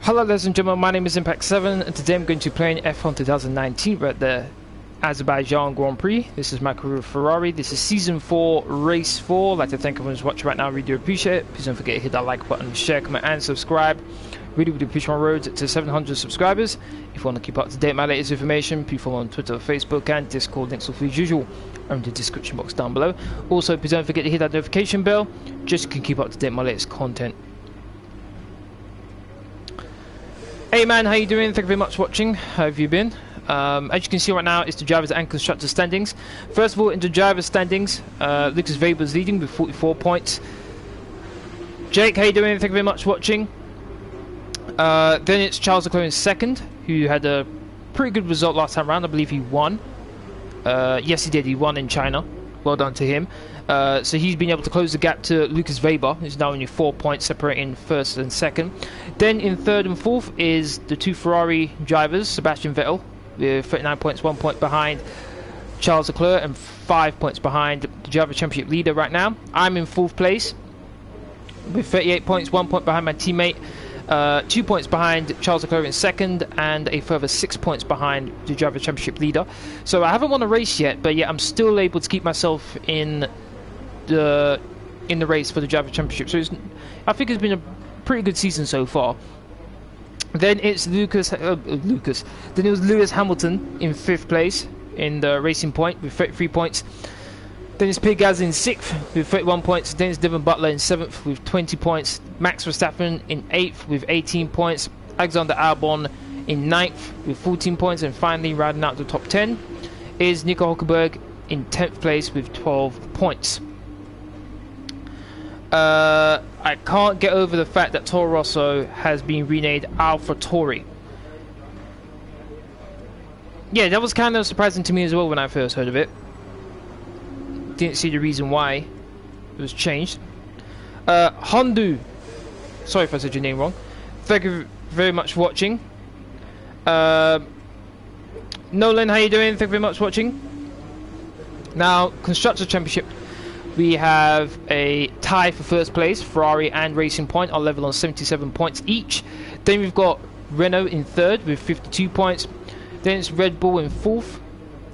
Hello ladies and gentlemen, my name is Impact7 and today I'm going to be playing F1 2019 at the Azerbaijan Grand Prix. This is my career with Ferrari. This is Season 4, Race 4. I'd like to thank everyone who's watching right now. I really do appreciate it. Please don't forget to hit that like button, share, comment and subscribe. Really would push my road to 700 subscribers. If you want to keep up to date with my latest information, please follow on Twitter, Facebook and Discord. Links will be as usual in the description box down below. Also, please don't forget to hit that notification bell just so you can keep up to date with my latest content. Hey man, how you doing? Thank you very much for watching. How have you been? As you can see right now, it's the drivers and constructors standings. First of all, in the drivers standings, Lukas is leading with 44 points. Jake, how you doing? Thank you very much for watching. Then it's Charles Leclerc in second, who had a pretty good result last time around. I believe he won. Yes, he did. He won in China. Well done to him. So he's been able to close the gap to Lukas Weber, who's now only 4 points separating first and second. Then in third and fourth is the two Ferrari drivers, Sebastian Vettel, with 39 points, 1 point behind Charles Leclerc, and 5 points behind the driver championship leader right now. I'm in fourth place with 38 points, 1 point behind my teammate, 2 points behind Charles Leclerc in second, and a further 6 points behind the driver championship leader. So I haven't won a race yet, but yeah, I'm still able to keep myself in the race for the driver championship. So I think it's been a pretty good season so far. Then it's then it was Lewis Hamilton in fifth place in the Racing Point with 33 points. Then it's Pierre Gasly in sixth with 31 points. Then it's Devon Butler in seventh with 20 points. Max Verstappen in eighth with 18 points. Alexander Albon in ninth with 14 points. And finally, rounding out the top 10 is Nico Hulkenberg in 10th place with 12 points. I can't get over the fact that Toro Rosso has been renamed AlphaTauri. Yeah, that was kind of surprising to me as well when I first heard of it. Didn't see the reason why it was changed. Hondu, sorry if I said your name wrong. Thank you very much for watching. Nolan, how you doing? Thank you very much for watching. Now, Constructors Championship. We have a tie for first place. Ferrari and Racing Point are level on 77 points each. Then we've got Renault in third with 52 points. Then it's Red Bull in fourth,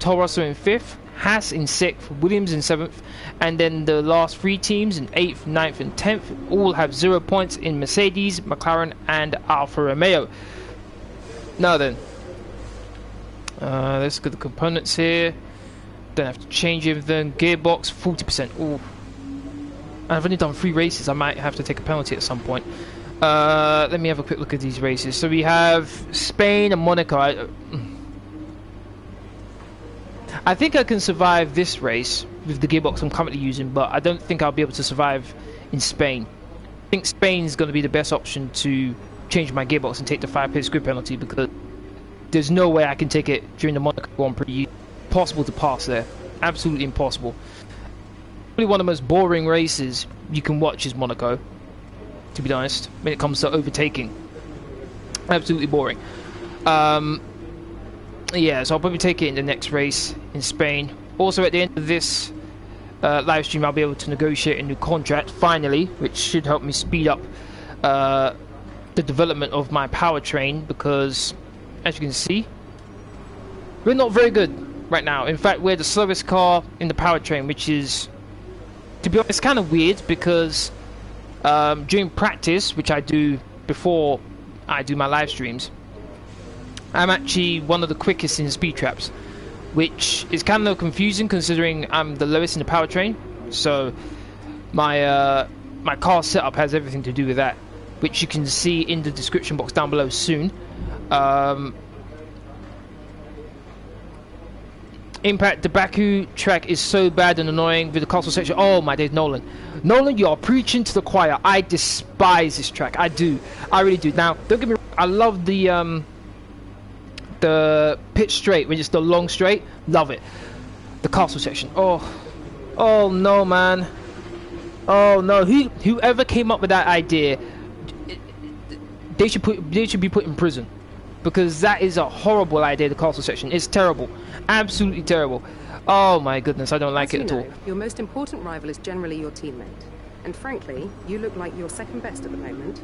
Toro Rosso in fifth, Haas in sixth, Williams in seventh, and then the last three teams in 8th, 9th and 10th all have 0 points in Mercedes, McLaren and Alfa Romeo. Now then, let's look at the components here. Don't have to change everything. Gearbox 40%. Oh, I've only done 3 races. I might have to take a penalty at some point. Let me have a quick look at these races. So we have Spain and Monaco. I think I can survive this race with the gearbox I'm currently using, but I don't think I'll be able to survive in Spain. I think Spain's going to be the best option to change my gearbox and take the 5-place grid penalty, because there's no way I can take it during the Monaco Grand Prix. Impossible to pass there. Absolutely impossible. Probably one of the most boring races you can watch is Monaco, to be honest, when it comes to overtaking. Absolutely boring. Yeah, so I'll probably take it in the next race in Spain. Also, at the end of this live stream, I'll be able to negotiate a new contract, finally, which should help me speed up the development of my powertrain, because, as you can see, we're not very good right now. In fact, we're the slowest car in the powertrain, which is, to be honest, kind of weird, because during practice, which I do before I do my live streams, I'm actually one of the quickest in speed traps, which is kind of confusing considering I'm the lowest in the powertrain. So my my car setup has everything to do with that, which you can see in the description box down below soon. Impact, the Baku track is so bad and annoying with the castle section. Oh my days, Nolan. Nolan, you are preaching to the choir. I despise this track. I do. I really do. Now, don't get me wrong, I love the pit straight, when it's the long straight. Love it. The castle section. Oh no, man. Oh no. Whoever came up with that idea, they should be put in prison, because that is a horrible idea. The castle section. It's terrible. Absolutely terrible. Oh my goodness, I don't like it at all. Your most important rival is generally your teammate. And frankly, you look like you're second best at the moment.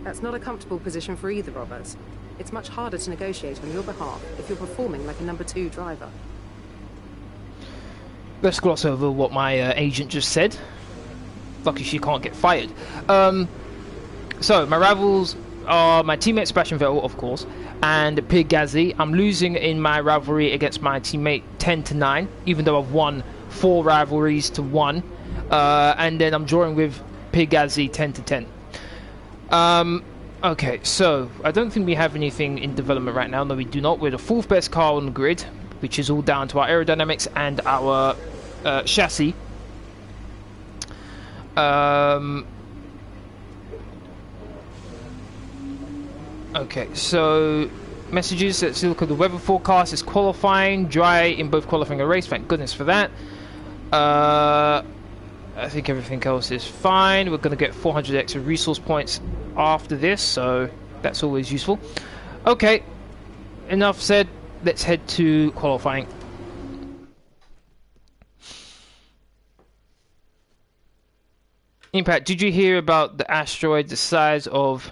That's not a comfortable position for either of us. It's much harder to negotiate on your behalf if you're performing like a number 2 driver. Let's gloss over what my agent just said. Lucky she can't get fired. So, my rivals are my teammate Sebastian Vettel, of course, and Pierre Gasly. I'm losing in my rivalry against my teammate 10-9, even though I've won 4 rivalries to 1. And then I'm drawing with Pierre Gasly 10-10. Okay, so I don't think we have anything in development right now. No, we do not. We're the 4th best car on the grid, which is all down to our aerodynamics and our chassis. Okay, so messages. Let's look at the weather forecast. It's qualifying, dry in both qualifying and race. Thank goodness for that. I think everything else is fine. We're going to get 400 extra resource points after this, so that's always useful. Okay, enough said. Let's head to qualifying. Impact, did you hear about the asteroid the size of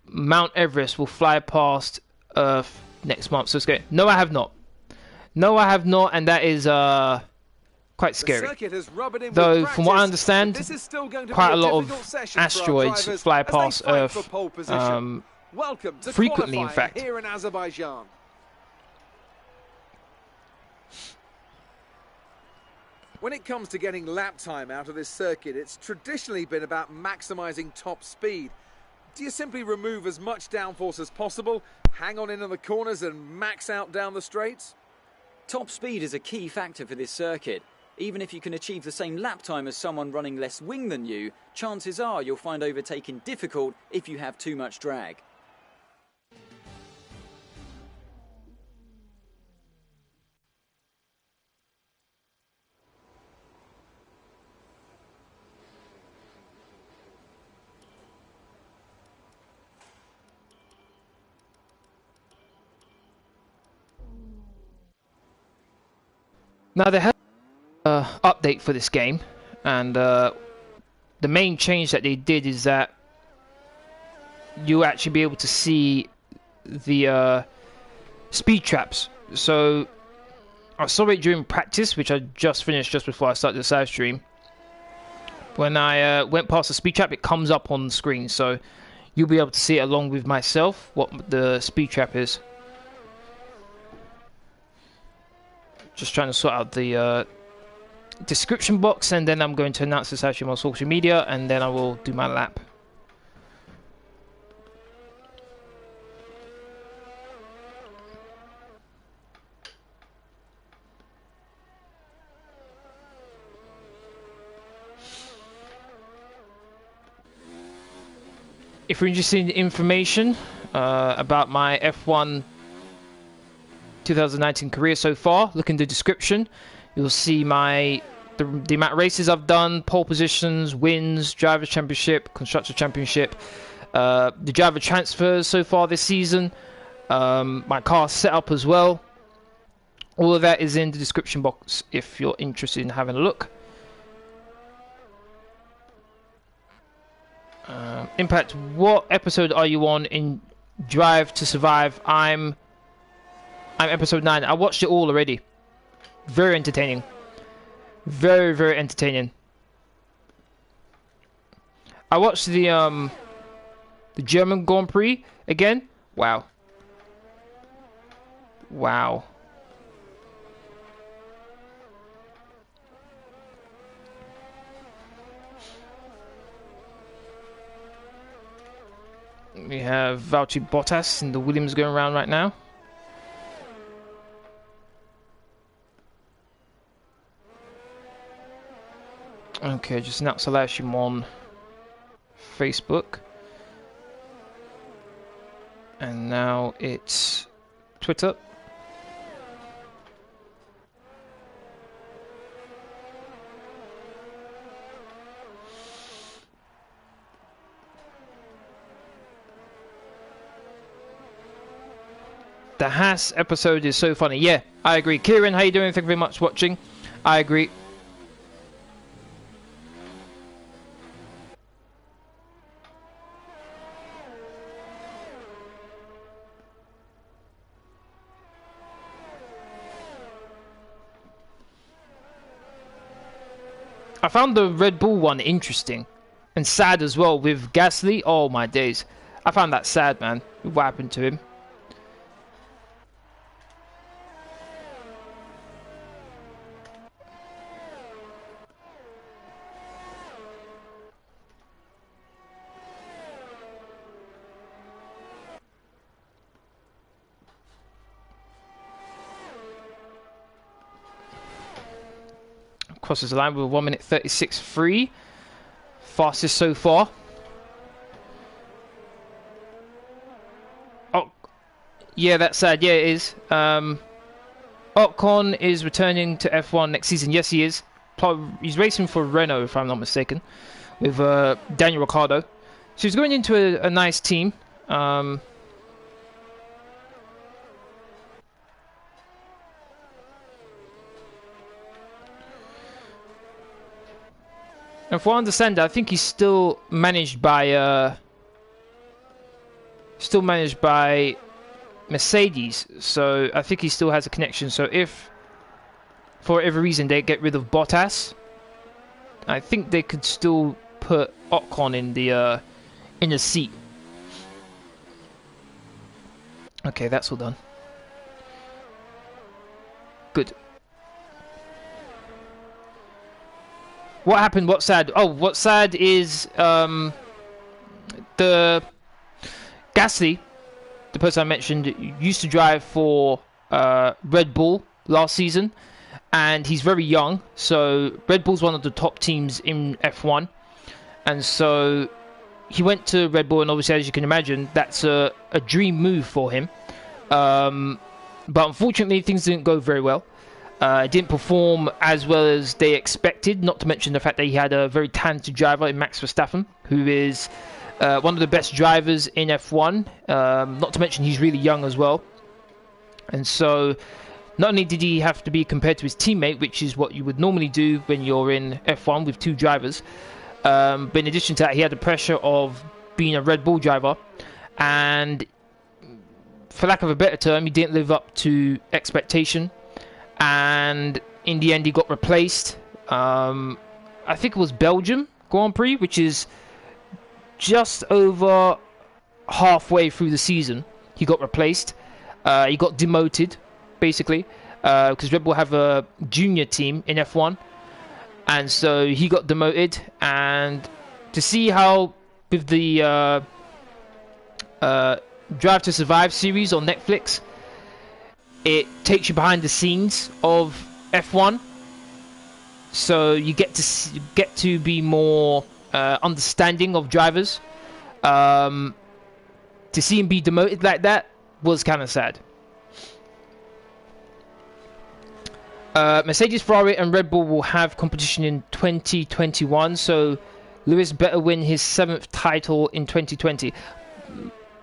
Mount Everest will fly past Earth next month? So it's good. No, I have not. No, I have not, and that is quite scary. Though, from what I understand, quite a lot of asteroids fly past Earth frequently, in fact. Here in Azerbaijan. When it comes to getting lap time out of this circuit, it's traditionally been about maximising top speed. Do you simply remove as much downforce as possible, hang on in the corners and max out down the straights? Top speed is a key factor for this circuit. Even if you can achieve the same lap time as someone running less wing than you, chances are you'll find overtaking difficult if you have too much drag. Now they have an update for this game, and the main change that they did is that you'll actually be able to see the speed traps. So I saw it during practice, which I just finished just before I started the live stream. When I went past the speed trap, it comes up on the screen, so you'll be able to see it along with myself what the speed trap is. Just trying to sort out the description box, and then I'm going to announce this actually on social media, and then I will do my lap. If you're interested in information about my F1 2019 career so far, look in the description. You'll see the amount of races I've done, pole positions, wins, Drivers' Championship, Constructors Championship, the driver transfers so far this season, my car setup as well. All of that is in the description box if you're interested in having a look. Impact, what episode are you on in Drive to Survive? I'm episode 9. I watched it all already. Very entertaining. Very, very entertaining. I watched the German Grand Prix again. Wow. Wow. We have Valtteri Bottas in the Williams going around right now. Okay, just announced the live stream on Facebook. And now it's Twitter. The Haas episode is so funny. Yeah, I agree. Kieran, how you doing? Thank you very much for watching. I agree. I found the Red Bull one interesting and sad as well with Gasly. Oh my days. I found that sad, man. What happened to him? Crosses the line with 1 minute 36.3. Fastest so far. Oh, yeah, that's sad. Yeah, it is. Ocon is returning to F1 next season. Yes, he is. He's racing for Renault, if I'm not mistaken, with Daniel Ricciardo. So he's going into a nice team. And for what I understand, I think he's still managed by Mercedes. So I think he still has a connection. So if for whatever reason they get rid of Bottas, I think they could still put Ocon in the seat. Okay, that's all done. Good. What happened? What's sad? Oh, what's sad is the Gasly, the person I mentioned, used to drive for Red Bull last season, and he's very young. So Red Bull's one of the top teams in F1, and so he went to Red Bull, and obviously, as you can imagine, that's a dream move for him. But unfortunately, things didn't go very well. Didn't perform as well as they expected, not to mention the fact that he had a very talented driver in Max Verstappen, who is one of the best drivers in F1, not to mention he's really young as well. And so not only did he have to be compared to his teammate, which is what you would normally do when you're in F1 with two drivers, but in addition to that, he had the pressure of being a Red Bull driver, and for lack of a better term, he didn't live up to expectation. And in the end, he got replaced. I think it was Belgium Grand Prix, which is just over halfway through the season. He got replaced. He got demoted, basically, because Red Bull have a junior team in F1. And so he got demoted. And to see how with the Drive to Survive series on Netflix, it takes you behind the scenes of F1, so you get to be more understanding of drivers. To see him be demoted like that was kind of sad. Mercedes, Ferrari, and Red Bull will have competition in 2021, so Lewis better win his 7th title in 2020.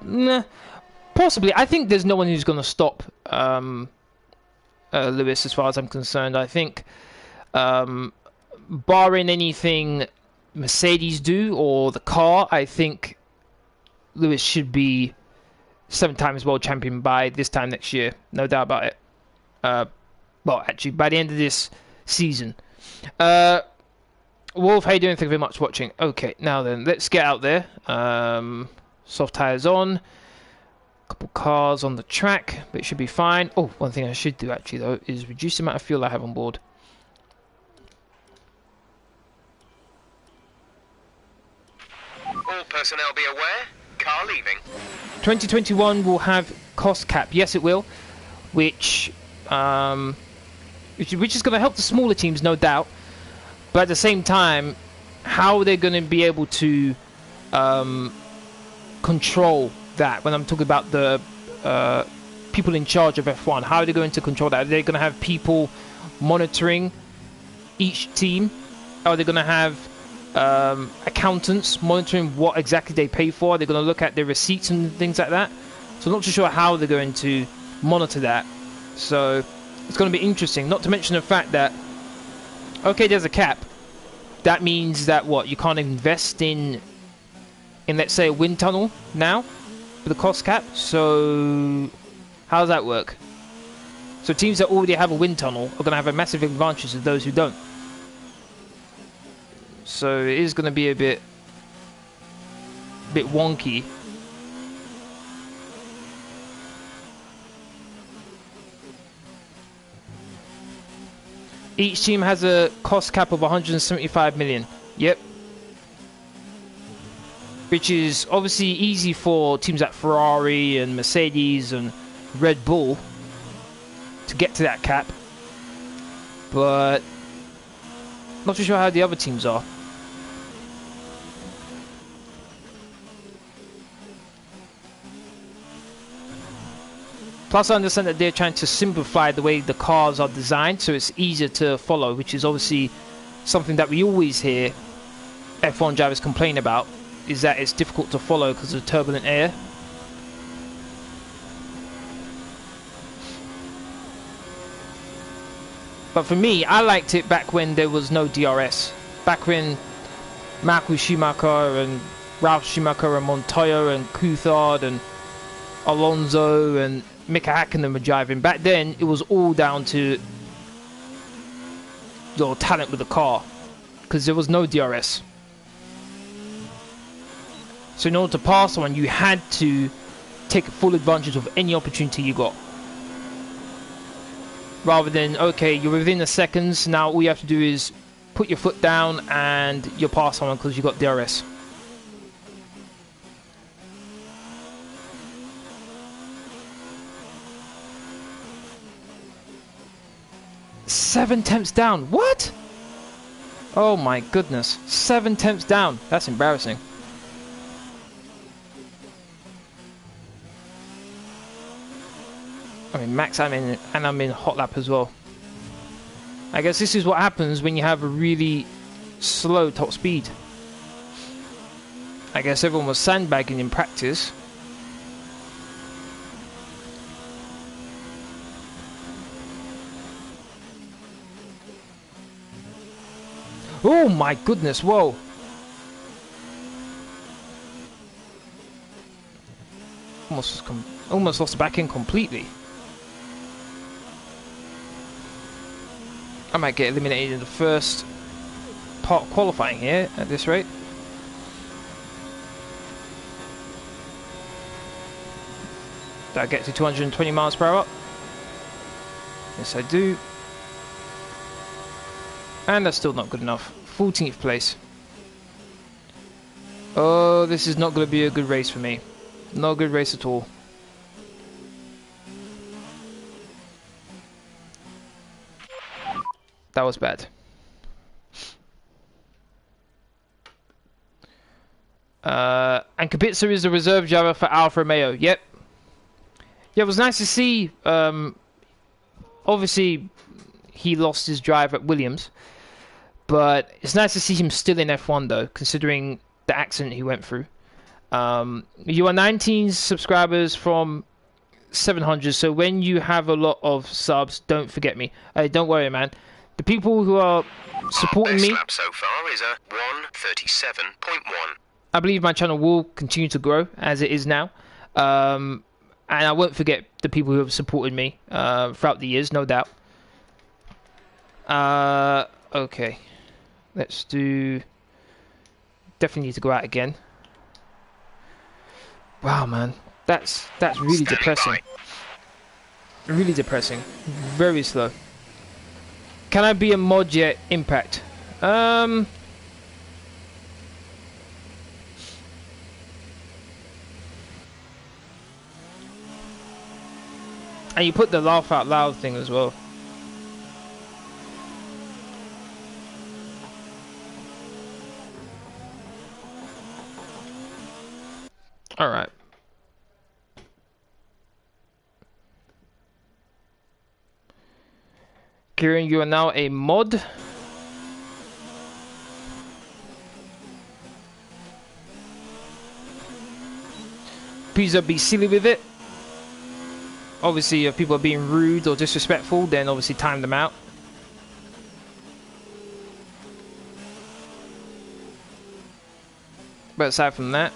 Nah. Possibly. I think there's no one who's going to stop Lewis as far as I'm concerned. I think barring anything Mercedes do or the car, I think Lewis should be 7 times world champion by this time next year. No doubt about it. Well, actually, by the end of this season. Wolf, how you doing? Thank you very much for watching. Okay, now then, let's get out there. Soft tyres on. Couple cars on the track, but it should be fine. Oh, one thing I should do actually though is reduce the amount of fuel I have on board. All personnel be aware, car leaving. 2021 will have cost cap. Yes, it will, which is going to help the smaller teams, no doubt. But at the same time, how are they going to be able to control that? When I'm talking about the people in charge of F1, how are they going to control that? Are they going to have people monitoring each team? Are they going to have accountants monitoring what exactly they pay for? Are they going to look at their receipts and things like that? So I'm not too sure how they're going to monitor that. So it's going to be interesting. Not to mention the fact that, okay, there's a cap. That means that what? You can't invest in let's say a wind tunnel now? The cost cap. So how does that work? So teams that already have a wind tunnel are going to have a massive advantage to those who don't. so it is going to be a bit wonky. Each team has a cost cap of 175 million. Yep. Which is obviously easy for teams like Ferrari and Mercedes and Red Bull to get to that cap. But not too sure how the other teams are. Plus, I understand that they're trying to simplify the way the cars are designed so it's easier to follow, which is obviously something that we always hear F1 drivers complain about, is that it's difficult to follow because of turbulent air. But for me, I liked it back when there was no DRS. Back when Michael Schumacher and Ralf Schumacher and Montoya and Coulthard and Alonso and Mika Hakkinen were driving. Back then, it was all down to your talent with the car, because there was no DRS. So in order to pass someone, you had to take full advantage of any opportunity you got. Rather than, okay, you're within the seconds, now all you have to do is put your foot down and you'll pass someone because you got DRS. Seven tenths down. What? Oh my goodness. 7 tenths down. That's embarrassing. I mean, max, I'm in hot lap as well. I guess this is what happens when you have a really slow top speed. I guess everyone was sandbagging in practice. Oh my goodness, whoa. Almost lost the back end completely. I might get eliminated in the first part of qualifying here at this rate. Did I get to 220 miles per hour? Yes, I do. And that's still not good enough. 14th place. Oh, this is not going to be a good race for me. Not a good race at all. That was bad. And Kubica is the reserve driver for Alfa Romeo. Yep. Yeah, it was nice to see. Obviously, he lost his drive at Williams. But it's nice to see him still in F1 though, considering the accident he went through. You are 19 subscribers from 700, so when you have a lot of subs, don't forget me. Don't worry, man. The people who are supporting me, lap so far is a 1:37.1. I believe my channel will continue to grow as it is now. And I won't forget the people who have supported me throughout the years, no doubt. Okay. Let's do... Definitely need to go out again. Wow, man. That's really depressing. Really depressing. Very slow. Can I be a mod yet? Impact. And you put the laugh out loud thing as well. All right. Kieran, you are now a mod. Please don't be silly with it. Obviously, if people are being rude or disrespectful, then obviously time them out. But aside from that,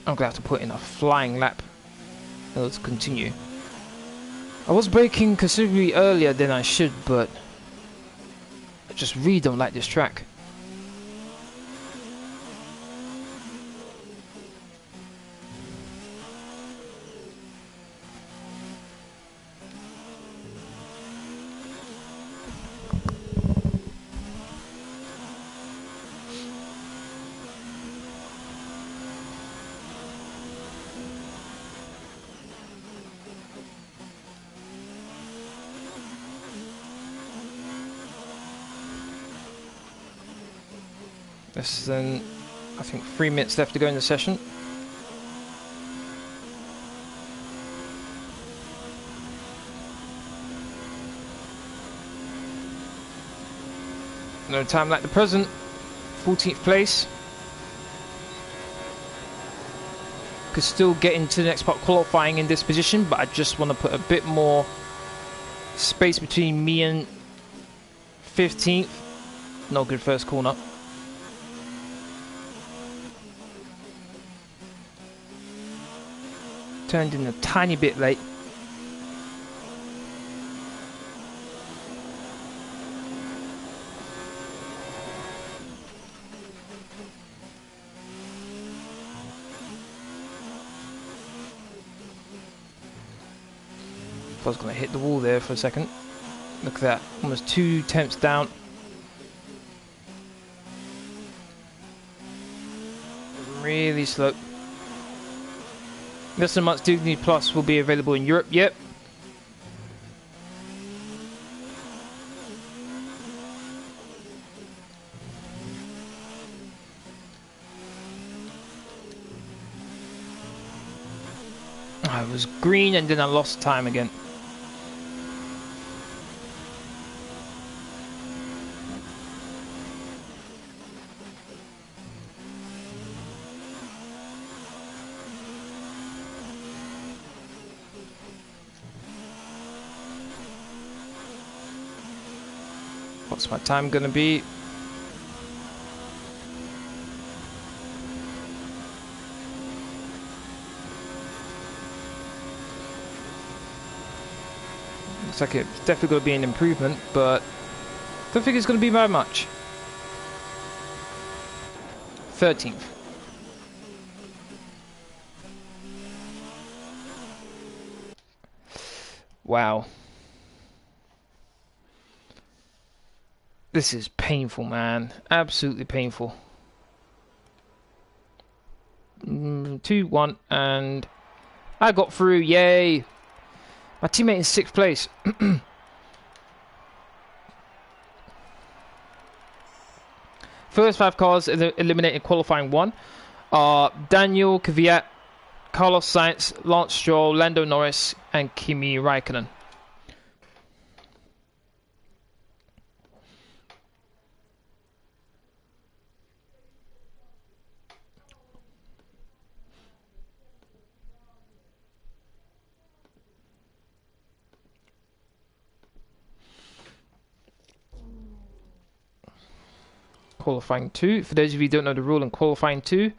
I'm gonna have to put in a flying lap in order to continue. I was braking considerably earlier than I should, but I just really don't like this track. Less than, I think, 3 minutes left to go in the session. No time like the present. 14th place. Could still get into the next part qualifying in this position, but I just want to put a bit more space between me and 15th. Not good first corner. Turned in a tiny bit late. I was going to hit the wall there for a second. Look at that, almost 2 tenths down. Really slow. Less than a month, Disney Plus will be available in Europe. Yep. I was green and then I lost time again. What's my time gonna be? Looks like it's definitely gonna be an improvement, but don't think it's gonna be by much. 13th. Wow. This is painful, man. Absolutely painful. 2-1, and I got through. Yay! My teammate in 6th place. First 5 cars eliminated qualifying 1 are Danill, Kvyat, Carlos Sainz, Lance Stroll, Lando Norris, and Kimi Raikkonen. Qualifying 2. For those of you who don't know the rule in qualifying 2,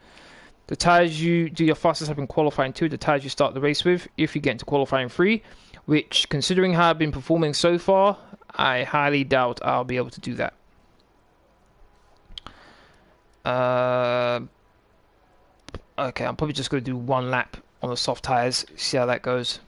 the tyres you do your fastest lap in qualifying 2, the tyres you start the race with. If you get into qualifying 3, which considering how I've been performing so far, I highly doubt I'll be able to do that. Okay, I'm probably just going to do 1 lap on the soft tyres, see how that goes.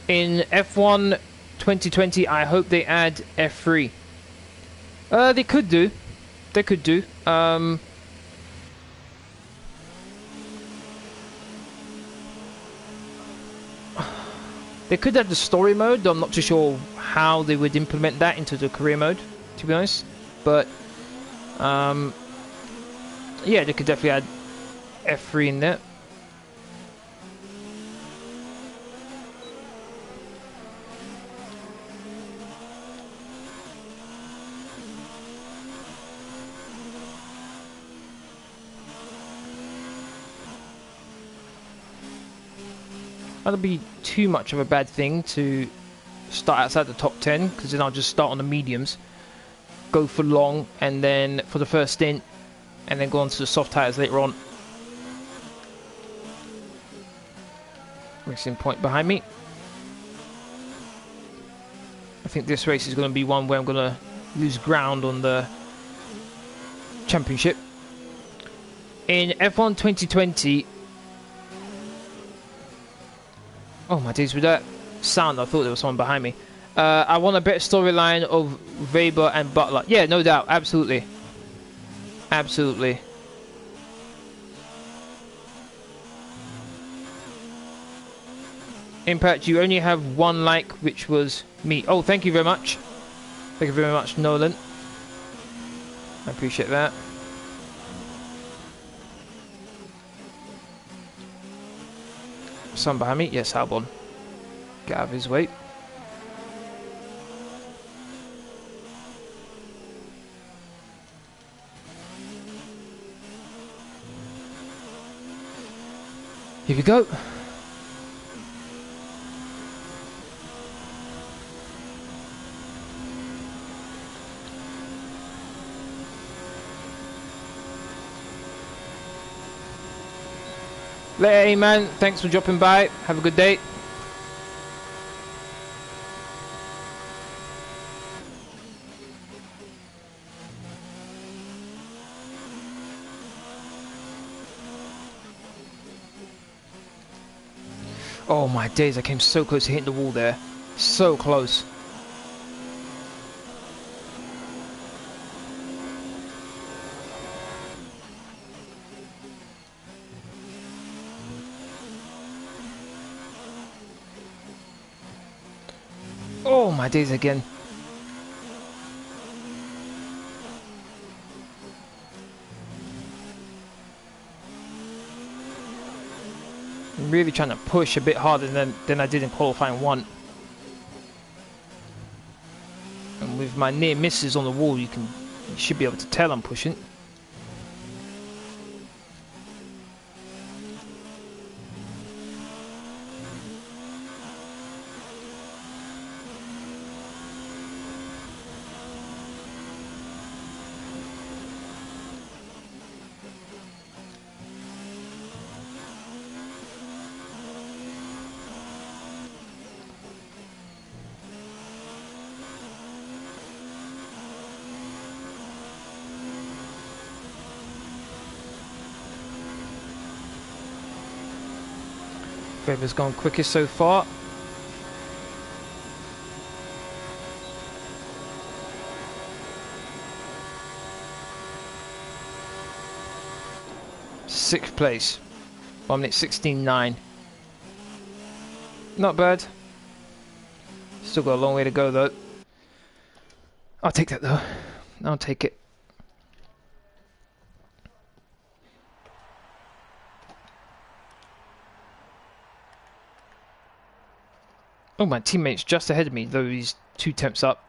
In F1 2020, I hope they add F3. They could do. They could do. They could have the story mode. I'm not too sure how they would implement that into the career mode, to be honest. But yeah, they could definitely add F3 in there. that'll be too much of a bad thing to start outside the top 10, because then I'll just start on the mediums, go for long, and then for the first stint, and then go on to the soft tyres later on. Racing point behind me. I think this race is going to be one where I'm going to lose ground on the championship. In F1 2020... Oh my days, with that sound I thought there was someone behind me. I want a better storyline of Weber and Butler. Yeah, no doubt, absolutely. Absolutely. Impact, you only have one like, which was me. Oh, thank you very much. Thank you very much, Nolan. I appreciate that. Someone behind me? Yes, Albon. Get out of his way. Here we go. Later, man. Thanks for dropping by. Have a good day. Oh my days, I came so close to hitting the wall there. So close. Oh my days again. I'm really trying to push a bit harder than I did in qualifying 1. And with my near misses on the wall, you should be able to tell I'm pushing. Weber's gone quickest so far. Sixth place. 1 minute 16.9. Not bad. Still got a long way to go though. I'll take that though. I'll take it. Oh, my teammate's just ahead of me, though he's 2 temps up.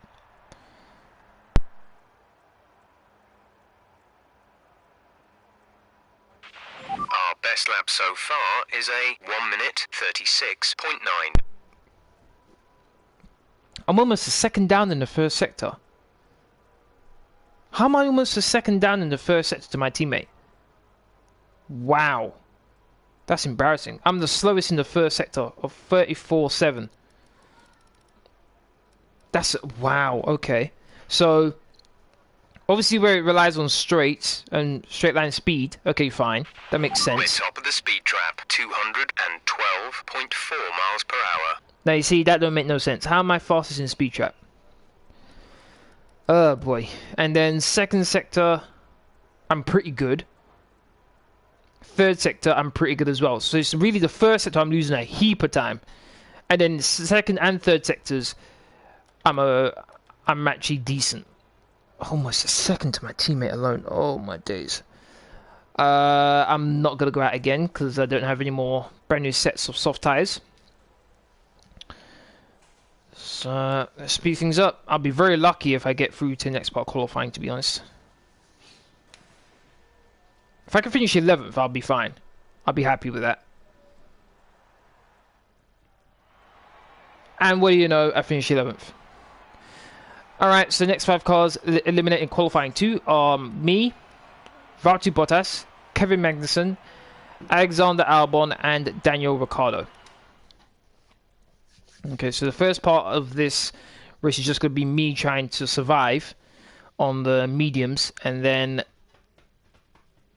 Our best lap so far is a 1 minute 36.9. I'm almost a second down in the first sector. How am I almost a second down in the first sector to my teammate? Wow. That's embarrassing. I'm the slowest in the first sector of 34.7. That's... wow, okay. So, obviously where it relies on straights and straight line speed, okay, fine. That makes sense. We're top of the speed trap, 212.4 miles per hour. Now you see, that don't make no sense. How am I fastest in speed trap? Oh boy. And then second sector, I'm pretty good. Third sector, I'm pretty good as well. So it's really the first sector I'm losing a heap of time. And then second and third sectors, I'm actually decent. Almost a second to my teammate alone. Oh my days. I'm not gonna go out again because I don't have any more brand new sets of soft tires. So let's speed things up. I'll be very lucky if I get through to next part qualifying, to be honest. If I can finish 11th, I'll be fine. I'll be happy with that. And what do you know, I finished 11th. Alright, so the next 5 cars eliminated in qualifying 2 are me, Valtteri Bottas, Kevin Magnussen, Alexander Albon, and Daniel Ricciardo. Okay, so the first part of this race is just going to be me trying to survive on the mediums, and then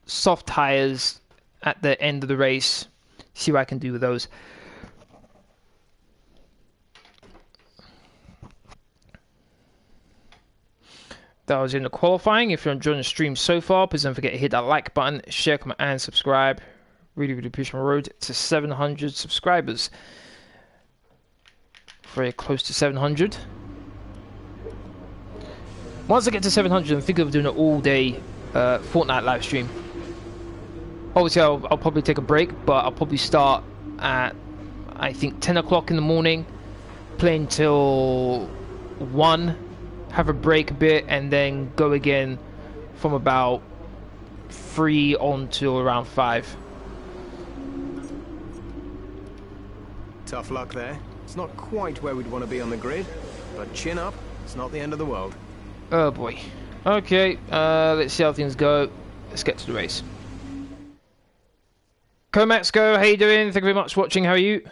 soft tires at the end of the race. See what I can do with those. That was in the qualifying. If you're enjoying the stream so far, please don't forget to hit that like button, share, comment, and subscribe. Really, really push my road to 700 subscribers. Very close to 700. Once I get to 700, I'm thinking of doing an all-day Fortnite live stream. Obviously, I'll probably take a break, but I'll probably start at, I think, 10 o'clock in the morning, playing till 1, have a break a bit, and then go again from about 3 on till around 5. Tough luck there. It's not quite where we'd want to be on the grid, but chin up, it's not the end of the world. Oh boy. Okay, let's see how things go. Let's get to the race. Comax Go, how you doing? Thank you very much for watching. How are you?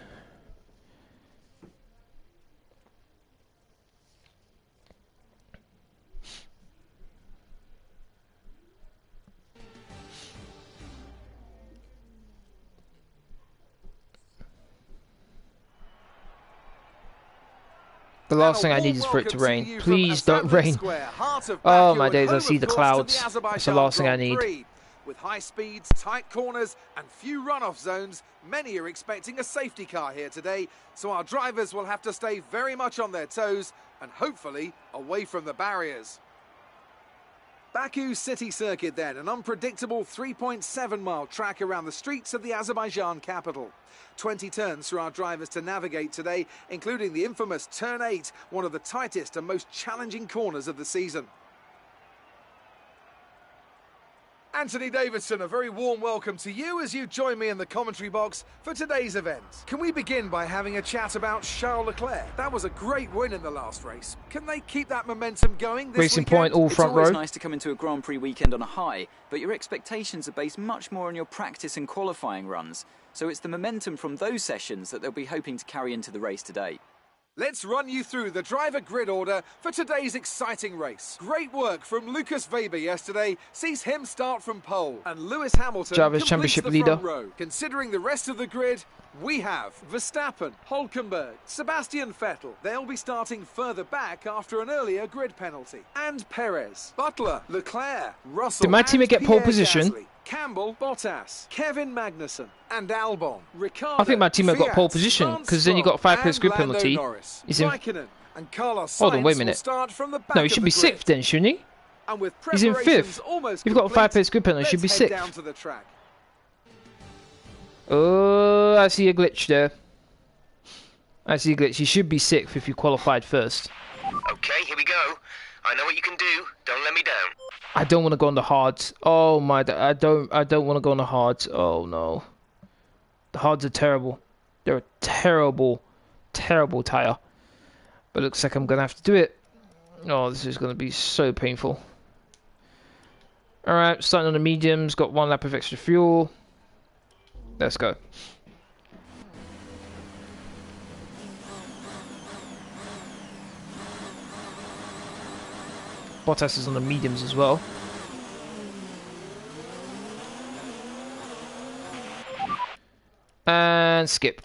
The last thing I need is for it to rain. Please don't rain. Oh my days, I see the clouds. That's the last thing I need. With high speeds, tight corners and few runoff zones, many are expecting a safety car here today, so our drivers will have to stay very much on their toes and hopefully away from the barriers. Baku City Circuit then, an unpredictable 3.7-mile track around the streets of the Azerbaijan capital. 20 turns for our drivers to navigate today, including the infamous Turn 8, one of the tightest and most challenging corners of the season. Anthony Davidson, a very warm welcome to you as you join me in the commentary box for today's event. Can we begin by having a chat about Charles Leclerc? That was a great win in the last race. Can they keep that momentum going this Racing weekend? Point, all front row. It's always nice to come into a Grand Prix weekend on a high, but your expectations are based much more on your practice and qualifying runs. So it's the momentum from those sessions that they'll be hoping to carry into the race today. Let's run you through the driver grid order for today's exciting race. Great work from Lukas yesterday sees him start from pole, and Lewis Hamilton Drivers' completes Championship the leader. front row. Considering the rest of the grid, we have Verstappen, Hülkenberg, Sebastian Vettel. They'll be starting further back after an earlier grid penalty. And Perez, Butler, Leclerc, Russell, Did my teammate get pole Pierre position? Gasly, Campbell, Bottas, Kevin Magnussen, and Albon. Ricciardo, I think my teammate got pole Kvyat, position, Lance because then you got 5 players and grid Lando penalty. Norris. He's in. Raikkonen and Carlos Hold on, wait a Sainz will minute. start from the back No, he of should the be grid. 6th then, shouldn't he? And with He's in preparations 5th. almost You've got a complete, 5 players grid penalty, he should be let's head 6th. down to the track. Oh, I see a glitch there. I see a glitch. You should be 6th if you qualified first. Okay, here we go. I know what you can do. Don't let me down. I don't want to go on the hards. Oh my, I don't want to go on the hards. Oh no. The hards are terrible. They're a terrible, terrible tire. But it looks like I'm going to have to do it. Oh, this is going to be so painful. Alright, starting on the mediums. Got 1 lap of extra fuel. Let's go. Bottas is on the mediums as well. And skip.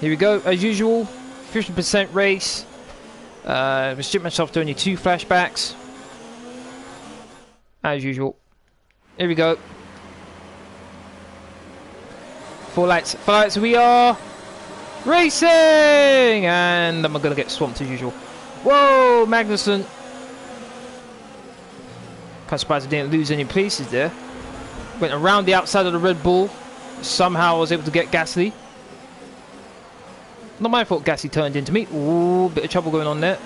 Here we go, as usual, 50% race. Restrict myself to only 2 flashbacks. As usual. Here we go. 4 lights, 4 lights, we are racing! And I'm gonna get swamped as usual. Whoa, Magnussen. Kind of surprised I didn't lose any places there. Went around the outside of the Red Bull. Somehow I was able to get Gasly. Not my fault Gasly turned into me. Ooh, bit of trouble going on there.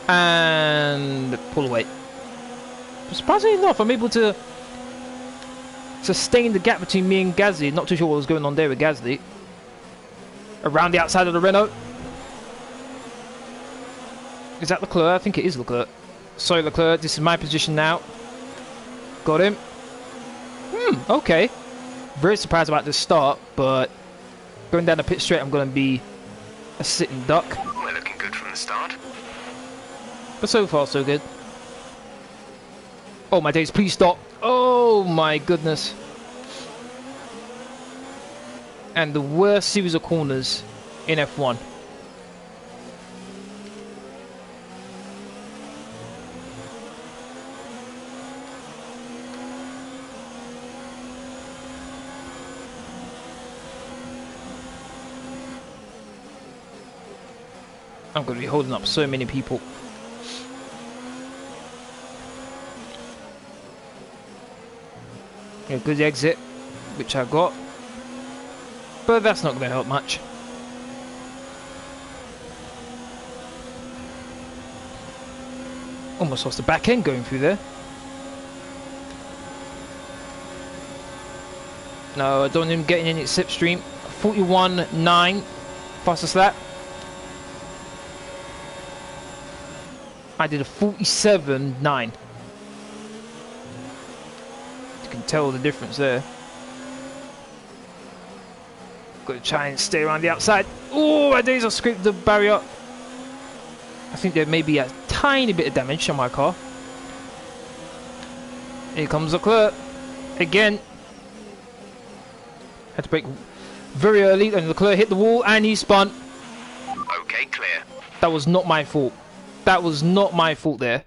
And pull away. Surprisingly enough, I'm able to sustain the gap between me and Gasly. Not too sure what was going on there with Gasly. Around the outside of the Renault. Is that Leclerc? I think it is Leclerc. Sorry, Leclerc. This is my position now. Got him. Okay. Very surprised about this start, but going down the pit straight, I'm going to be a sitting duck. We're looking good from the start. But so far, so good. Oh my days, please stop. Oh my goodness. And the worst series of corners in F1. I'm going to be holding up so many people. A good exit, which I got. But that's not going to help much. Almost lost the back end going through there. No, I don't want him getting any slipstream. 41.9, fastest lap. I did a 47.9. You can tell the difference there. Got to try and stay around the outside. Oh, my days, I scraped the barrier. I think there may be a tiny bit of damage on my car. Here comes Leclerc. Again. Had to brake very early, and Leclerc hit the wall and he spun. Okay, clear. That was not my fault. That was not my fault there.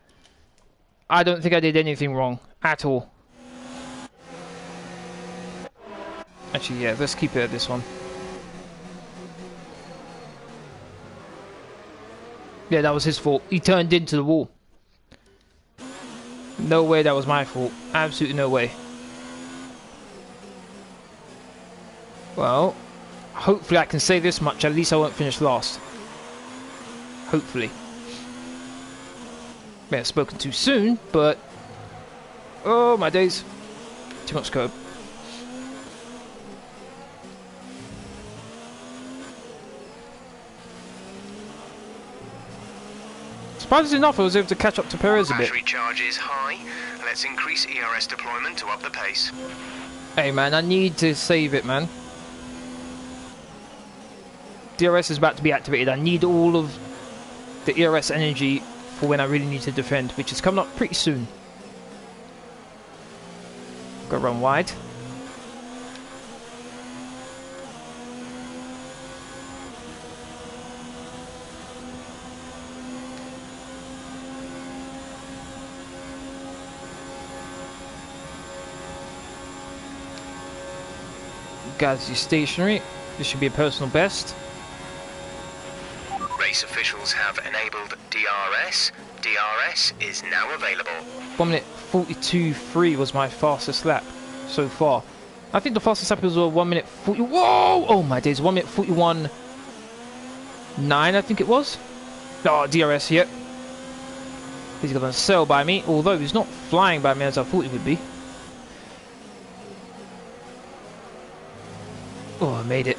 I don't think I did anything wrong at all. Actually, yeah, let's keep it at this one. Yeah, that was his fault. He turned into the wall. No way that was my fault. Absolutely no way. Well, hopefully I can say this much. At least I won't finish last. Hopefully. May have spoken too soon, but... Oh, my days. Too much curb. Surprisingly enough, I was able to catch up to Perez a bit. Battery charge is high. Let's increase ERS deployment to up the pace. Hey, man, I need to save it, man. DRS is about to be activated. I need all of the ERS energy for when I really need to defend, which is coming up pretty soon. Go run wide. Guys, you're stationary. This should be a personal best. Race officials have enabled DRS. DRS is now available. 1 minute 42.3 was my fastest lap so far. I think the fastest lap was 1 minute 40. Whoa! Oh my days, 1 minute 41.9, I think it was. Oh, DRS, yep. He's gonna sail by me, although he's not flying by me as I thought he would be. Oh, I made it.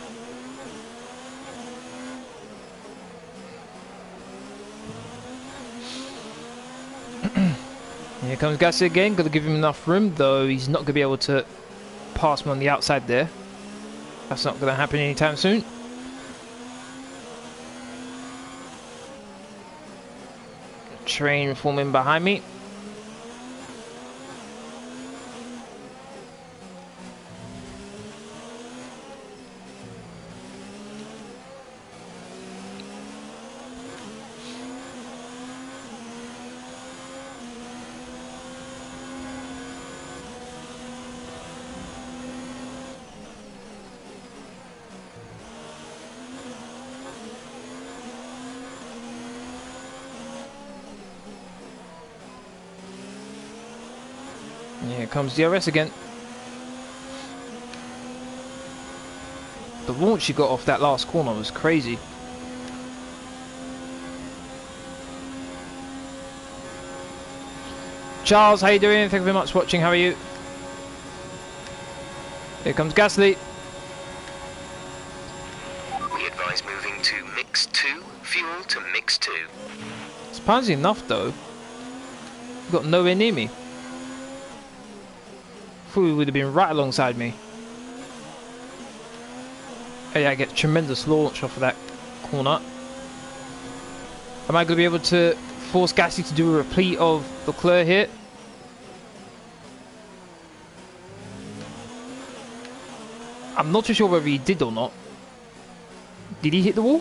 Here comes Gasly again. Got to give him enough room, though he's not going to be able to pass me on the outside there. That's not going to happen anytime soon. Train forming behind me. Here comes DRS again. The launch he got off that last corner was crazy. Charles, how you doing? Thank you very much for watching. How are you? Here comes Gasly. We advise moving to mix 2, fuel to mix 2. Surprisingly enough, though, got nowhere near me. Thought he would have been right alongside me. Oh yeah, I get tremendous launch off of that corner. Am I going to be able to force Gasly to do a repeat of Leclerc here? I'm not too sure whether he did or not. Did he hit the wall?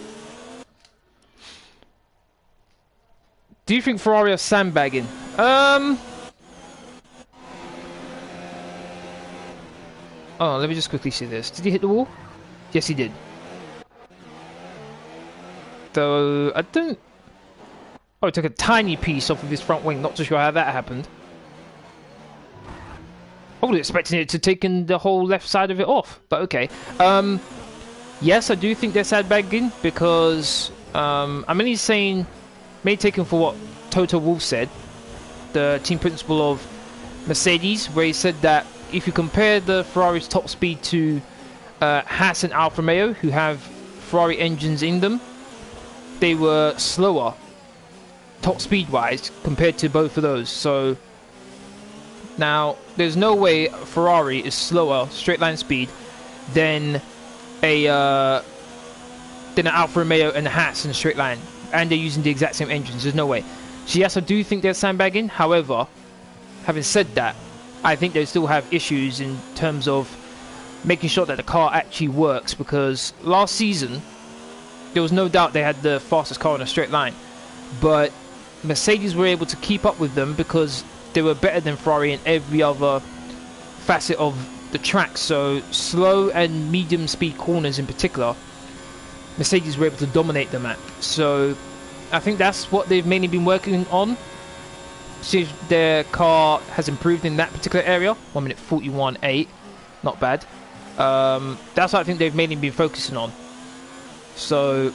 Do you think Ferrari are sandbagging? Oh, let me just quickly see this. Did he hit the wall? Yes, he did. Though, I don't... Oh, he took a tiny piece off of his front wing. Not too sure how that happened. I wasn't expecting it to take in the whole left side of it off. But okay. Yes, I do think they're sandbagging because... I'm only saying... Mainly taken for what Toto Wolff said. The team principal of Mercedes. Where he said that if you compare the Ferrari's top speed to Haas and Alfa Romeo, who have Ferrari engines in them, they were slower top speed wise compared to both of those. So now there's no way Ferrari is slower straight line speed than an Alfa Romeo and a Haas in a straight line, and they're using the exact same engines. There's no way. So yes, I do think they're sandbagging. However, having said that, I think they still have issues in terms of making sure that the car actually works, because last season there was no doubt they had the fastest car in a straight line, but Mercedes were able to keep up with them because they were better than Ferrari in every other facet of the track. So slow and medium speed corners in particular, Mercedes were able to dominate them at. So I think that's what they've mainly been working on. See if their car has improved in that particular area. 1 minute 41.8, not bad. That's what I think they've mainly been focusing on. So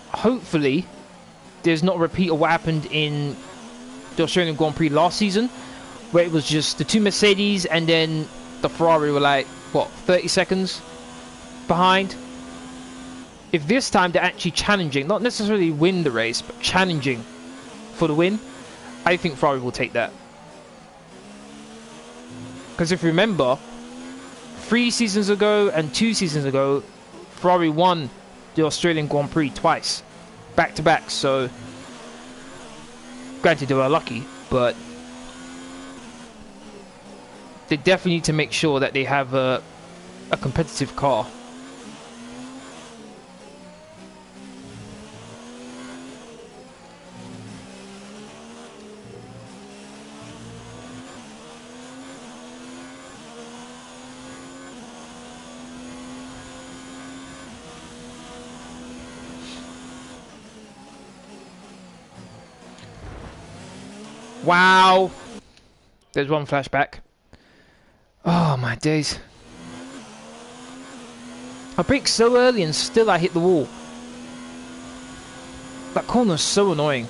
hopefully there's not a repeat of what happened in the Australian Grand Prix last season, where it was just the two Mercedes and then the Ferrari were like, what, 30 seconds behind. If this time they're actually challenging, not necessarily win the race, but challenging for the win, I think Ferrari will take that. Because if you remember, 3 seasons ago and 2 seasons ago, Ferrari won the Australian Grand Prix twice, back to back. So granted they were lucky, but they definitely need to make sure that they have a competitive car. Wow. There's one flashback. Oh my days. I braked so early and still I hit the wall. That corner's so annoying.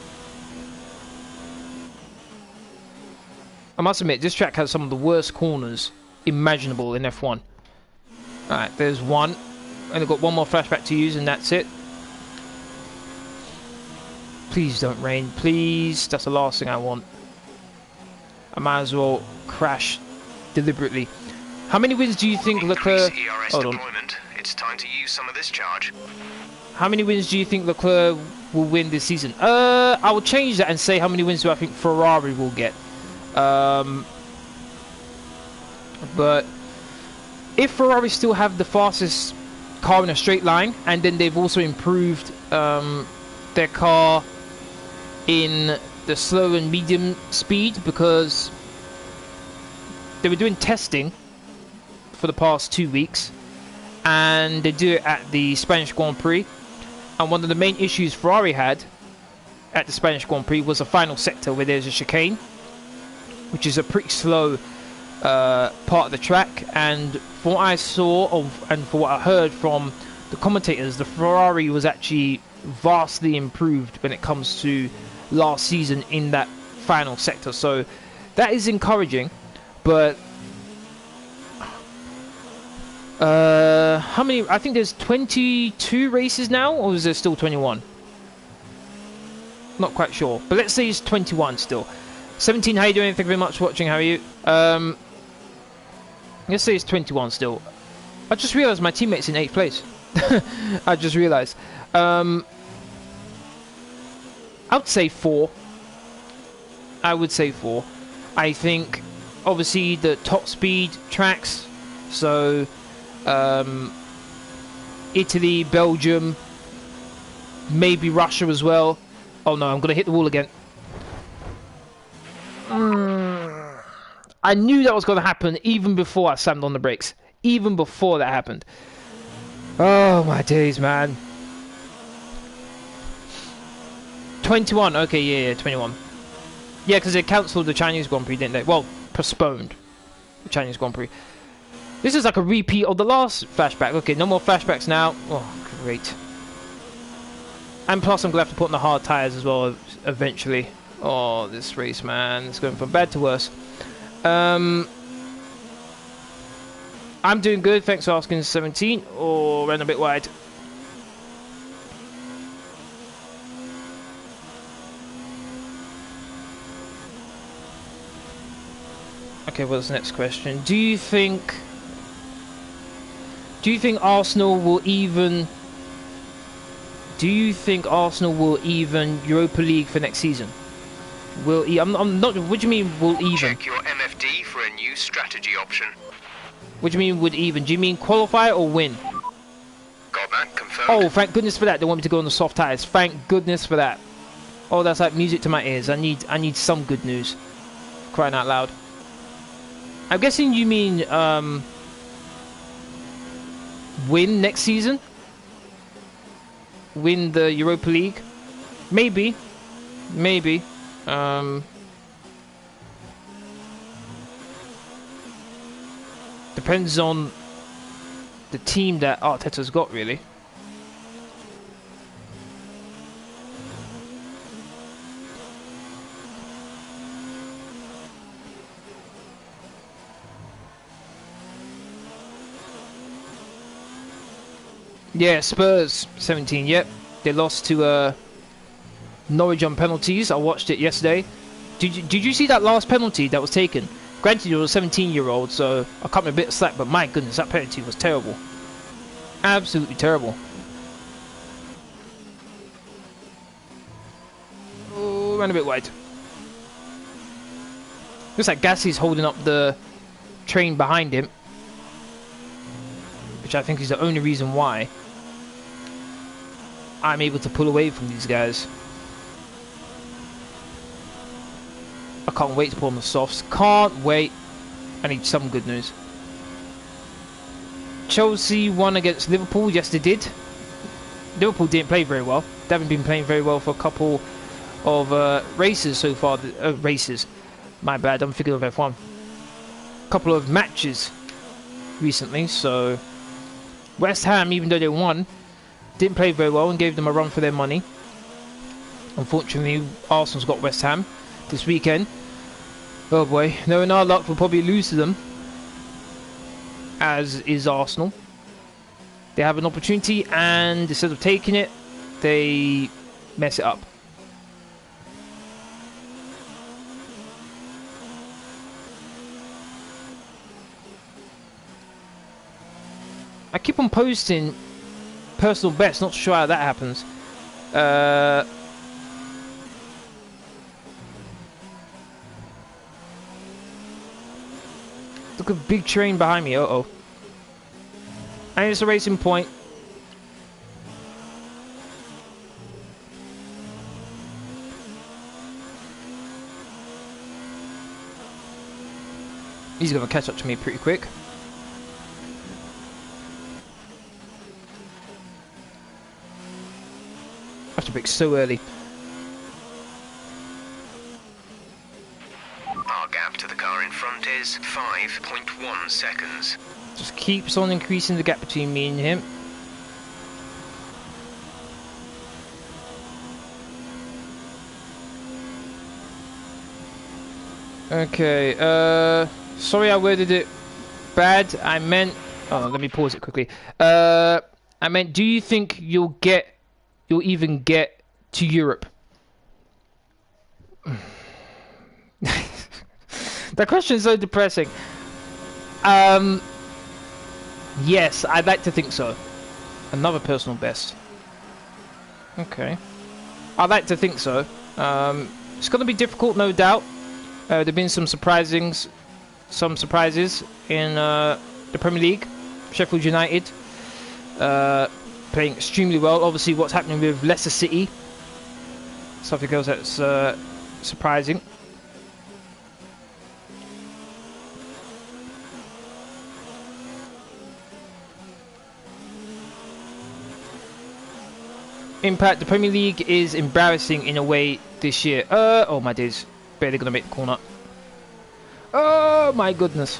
I must admit, this track has some of the worst corners imaginable in F1. Alright, there's one. Only got one more flashback to use and that's it. Please don't rain, please. That's the last thing I want. I might as well crash deliberately. How many wins do you think Leclerc... Hold on. It's time to use some of this charge. How many wins do you think Leclerc will win this season? I will change that and say how many wins do I think Ferrari will get. But if Ferrari still have the fastest car in a straight line, and then they've also improved their car in the slow and medium speed, because they were doing testing for the past 2 weeks and they do it at the Spanish Grand Prix, and one of the main issues Ferrari had at the Spanish Grand Prix was the final sector where there's a chicane, which is a pretty slow part of the track. And from what I saw and for what I heard from the commentators, the Ferrari was actually vastly improved when it comes to last season in that final sector. So that is encouraging. But how many? I think there's 22 races now, or is there still 21? Not quite sure. But let's say he's 21 still. 17, how you doing? Thank you very much for watching. How are you? Let's say he's 21 still. I just realised my teammate's in 8th place. I just realised. I would say 4. I would say 4. I think, obviously, the top speed tracks. So, Italy, Belgium, maybe Russia as well. Oh no, I'm going to hit the wall again. I knew that was going to happen even before I slammed on the brakes. Even before that happened. Oh my days, man. 21, okay, yeah, 21. Yeah, because they cancelled the Chinese Grand Prix, didn't they? Well, postponed the Chinese Grand Prix. This is like a repeat of the last flashback. Okay, no more flashbacks now. Oh, great. And plus, I'm going to have to put on the hard tyres as well eventually. Oh, this race, man. It's going from bad to worse. I'm doing good. Thanks for asking, 17. Oh, ran a bit wide. Okay, what's the next question? Do you think Arsenal will even... Do you think Arsenal will even Europa League for next season? I'm not... What do you mean will even? Check your MFD for a new strategy option. What do you mean would even? Do you mean qualify or win? Got that confirmed? Oh, thank goodness for that. They want me to go on the soft tyres. Thank goodness for that. Oh, that's like music to my ears. I need some good news. Crying out loud. I'm guessing you mean win next season? Win the Europa League? Maybe. Maybe. Depends on the team that Arteta's got, really. Yeah, Spurs 17. Yep, they lost to Norwich on penalties. I watched it yesterday. Did you see that last penalty that was taken? Granted, it was a 17-year-old, so I cut me a bit of slack. But my goodness, that penalty was terrible. Absolutely terrible. Oh, ran a bit wide. Looks like Gassie's holding up the train behind him, which I think is the only reason why I'm able to pull away from these guys. I can't wait to pull on the softs. Can't wait. I need some good news. Chelsea won against Liverpool. Yes, they did. Liverpool didn't play very well. They haven't been playing very well for a couple of races so far. Races. My bad. I'm thinking of F1. Couple of matches recently. So West Ham, even though they won, didn't play very well and gave them a run for their money. Unfortunately, Arsenal's got West Ham this weekend. Oh boy, knowing our luck, we'll probably lose to them, as is Arsenal. They have an opportunity and instead of taking it, they mess it up. I keep on posting personal bets, not sure how that happens. Look at a big train behind me. Uh-oh. And it's a racing point. He's going to catch up to me pretty quick. I have to brake so early. Our gap to the car in front is 5.1 seconds. Just keeps on increasing the gap between me and him. Okay, sorry I worded it bad. I meant... Oh, let me pause it quickly. I meant, do you think you'll even get to Europe? That question is so depressing. Yes, I'd like to think so. Another personal best. Okay. I'd like to think so. It's going to be difficult, no doubt. There have been some surprises in the Premier League. Sheffield United playing extremely well. Obviously, what's happening with Leicester City, something else that's surprising. Impact, the Premier League is embarrassing in a way this year. Oh my days. Barely gonna make the corner. Oh my goodness.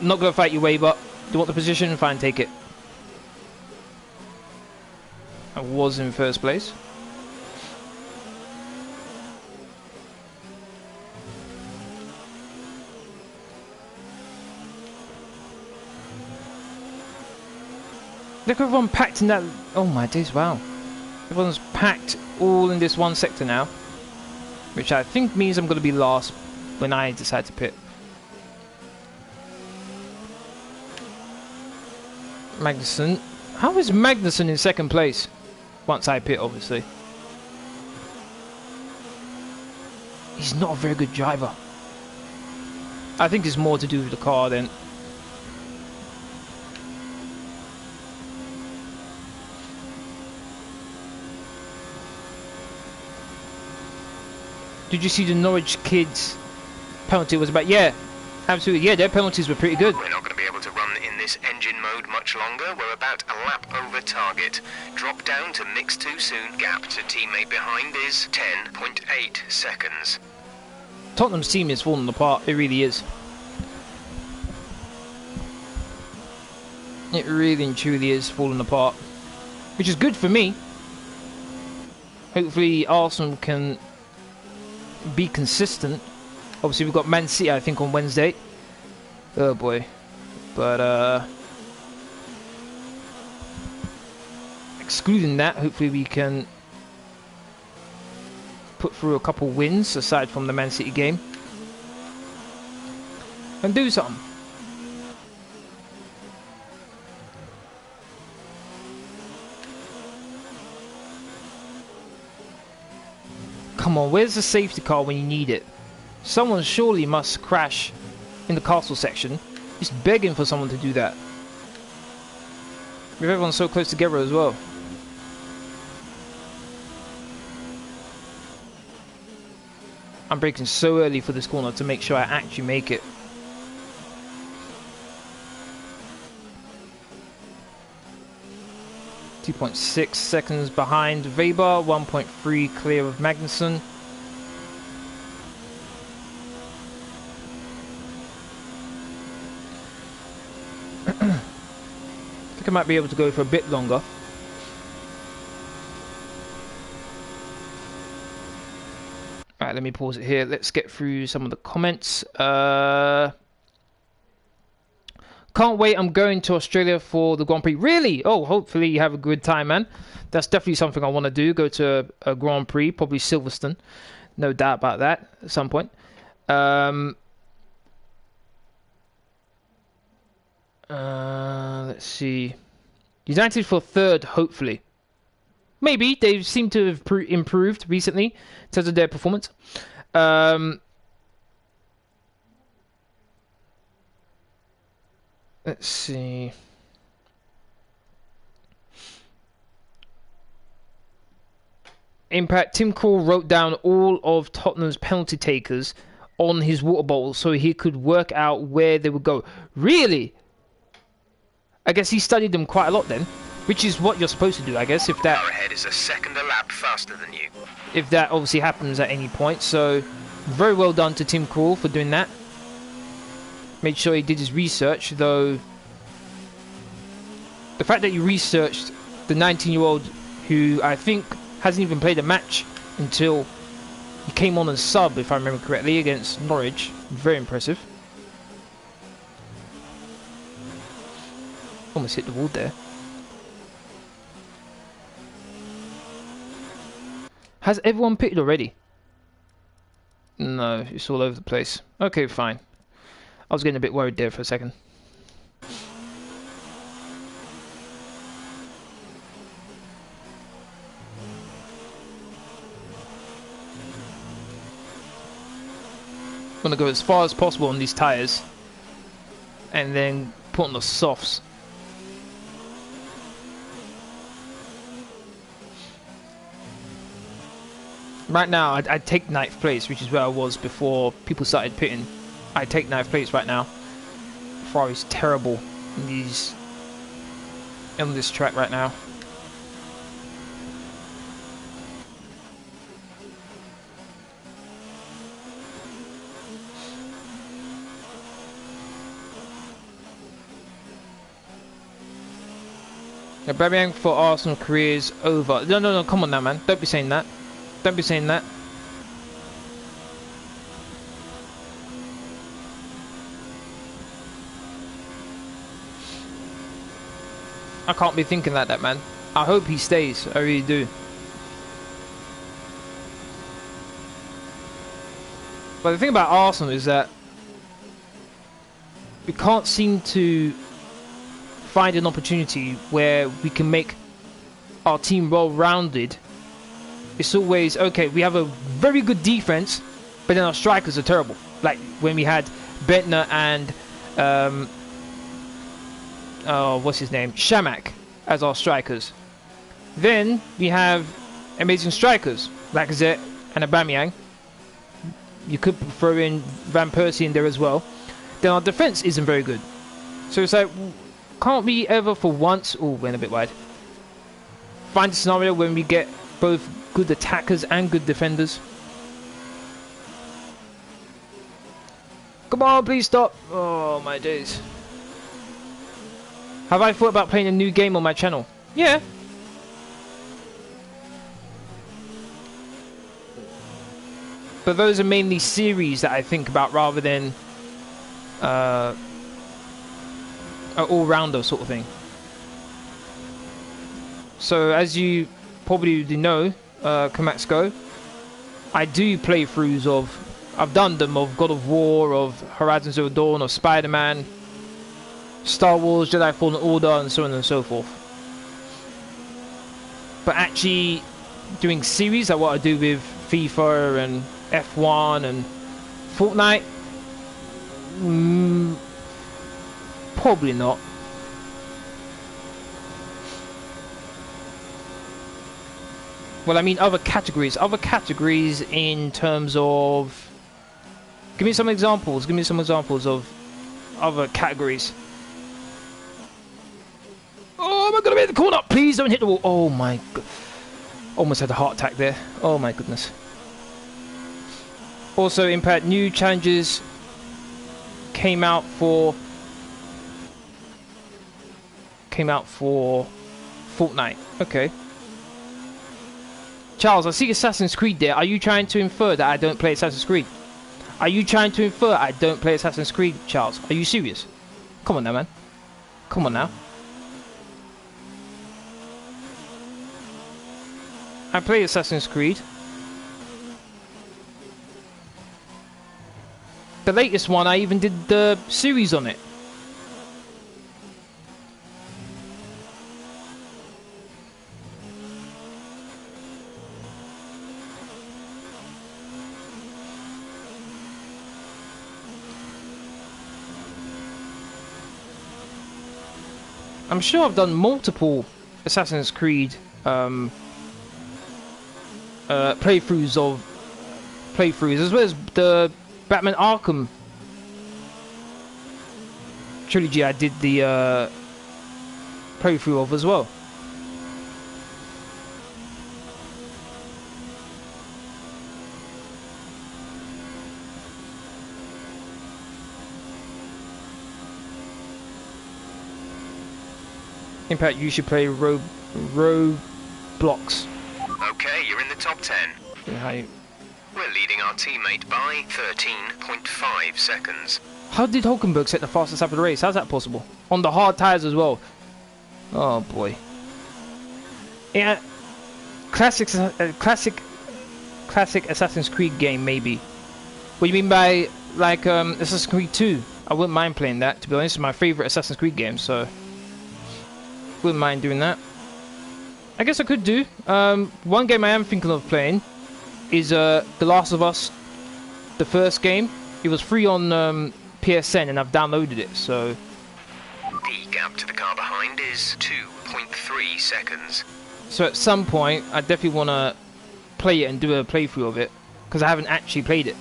Not gonna fight your way, but do you want the position? Fine, take it. I was in first place. Look, everyone packed in that. Oh my days, wow. Everyone's packed all in this one sector now. Which I think means I'm going to be last when I decide to pit. Magnussen. How is Magnussen in second place? Once I pit, obviously. He's not a very good driver. I think it's more to do with the car than... Did you see the Norwich kids penalty was about? Yeah, absolutely. Yeah, their penalties were pretty good. We're not going to be able to run in this engine mode much longer. We're about a lap over target. Drop down to mix too soon. Gap to teammate behind is 10.8 seconds. Tottenham's team is falling apart. It really is. It really and truly is falling apart. Which is good for me. Hopefully Arsenal can be consistent. Obviously we've got Man City I think on Wednesday. Oh boy. But excluding that, hopefully we can put through a couple wins aside from the Man City game and do something. Come on, where's the safety car when you need it? Someone surely must crash in the castle section. Just begging for someone to do that. With everyone so close together as well. I'm braking so early for this corner to make sure I actually make it. .6 seconds behind Weber, 1.3 clear of Magnussen. I think I might be able to go for a bit longer. Alright, let me pause it here. Let's get through some of the comments. Can't wait, I'm going to Australia for the Grand Prix. Really? Oh, hopefully you have a good time, man. That's definitely something I want to do. Go to a Grand Prix, probably Silverstone. No doubt about that at some point. Let's see. United for third, hopefully. Maybe. They seem to have improved recently in terms of their performance. Let's see. Impact. Tim Krul wrote down all of Tottenham's penalty takers on his water bottle so he could work out where they would go. Really? I guess he studied them quite a lot then, which is what you're supposed to do, I guess, if that... Our ahead is a second a lap faster than you. If that obviously happens at any point. So, very well done to Tim Krul for doing that. Made sure he did his research, though the fact that you researched the 19-year-old who I think hasn't even played a match until he came on as sub, if I remember correctly, against Norwich. Very impressive. Almost hit the wall there. Has everyone pitted already? No, it's all over the place. Okay, fine. I was getting a bit worried there for a second. I'm gonna go as far as possible on these tires and then put on the softs. Right now, I'd take 9th place, which is where I was before people started pitting. I'd take 9th place right now. Ferrari's terrible on this track right now. Aubameyang for Arsenal career is over. No, come on now, man. Don't be saying that. Don't be saying that. I can't be thinking like that, man. I hope he stays. I really do. But the thing about Arsenal is that we can't seem to find an opportunity where we can make our team well-rounded. It's always, okay, we have a very good defense, but then our strikers are terrible. Like when we had Bentner and, what's his name? Shamak as our strikers. Then we have amazing strikers, like Zet and Aubameyang. You could throw in Van Persie in there as well. Then our defense isn't very good. So it's like, can't we ever for once, oh, went a bit wide, find a scenario when we get both good attackers and good defenders? Come on, please stop. Oh my days. Have I thought about playing a new game on my channel? Yeah. But those are mainly series that I think about rather than an all-rounder sort of thing. So as you probably know, Kamatsko, I do playthroughs of, I've done them of God of War, of Horizon Zero Dawn, of Spider-Man, Star Wars, Jedi Fallen Order, and so on and so forth. But actually doing series like what I do with FIFA and F1 and Fortnite, probably not. Well, I mean other categories in terms of, give me some examples of other categories. Oh, am I gonna make the corner? Please don't hit the wall. Oh my god, almost had a heart attack there. Oh my goodness. Also, Impact new challenges came out for Fortnite. Okay. Charles, I see Assassin's Creed there. Are you trying to infer that I don't play Assassin's Creed? Are you trying to infer I don't play Assassin's Creed, Charles? Are you serious? Come on now, man. Come on now. I play Assassin's Creed. The latest one, I even did the series on it. I'm sure I've done multiple Assassin's Creed playthroughs, as well as the Batman Arkham trilogy I did the playthrough of as well. Impact, you should play Roblox. Okay, you're in the top 10. Yeah, We're leading our teammate by 13.5 seconds. how did Hulkenberg set the fastest lap of the race? How's that possible? On the hard tyres as well. Oh boy. Yeah, classic Assassin's Creed game maybe. What do you mean by, like, Assassin's Creed 2? I wouldn't mind playing that, to be honest. It's my favourite Assassin's Creed game, so... wouldn't mind doing that. I guess I could do. One game I am thinking of playing is The Last of Us, the first game. It was free on PSN, and I've downloaded it, so... The gap to the car behind is 2.3 seconds. So at some point, I definitely want to play it and do a playthrough of it, because I haven't actually played it.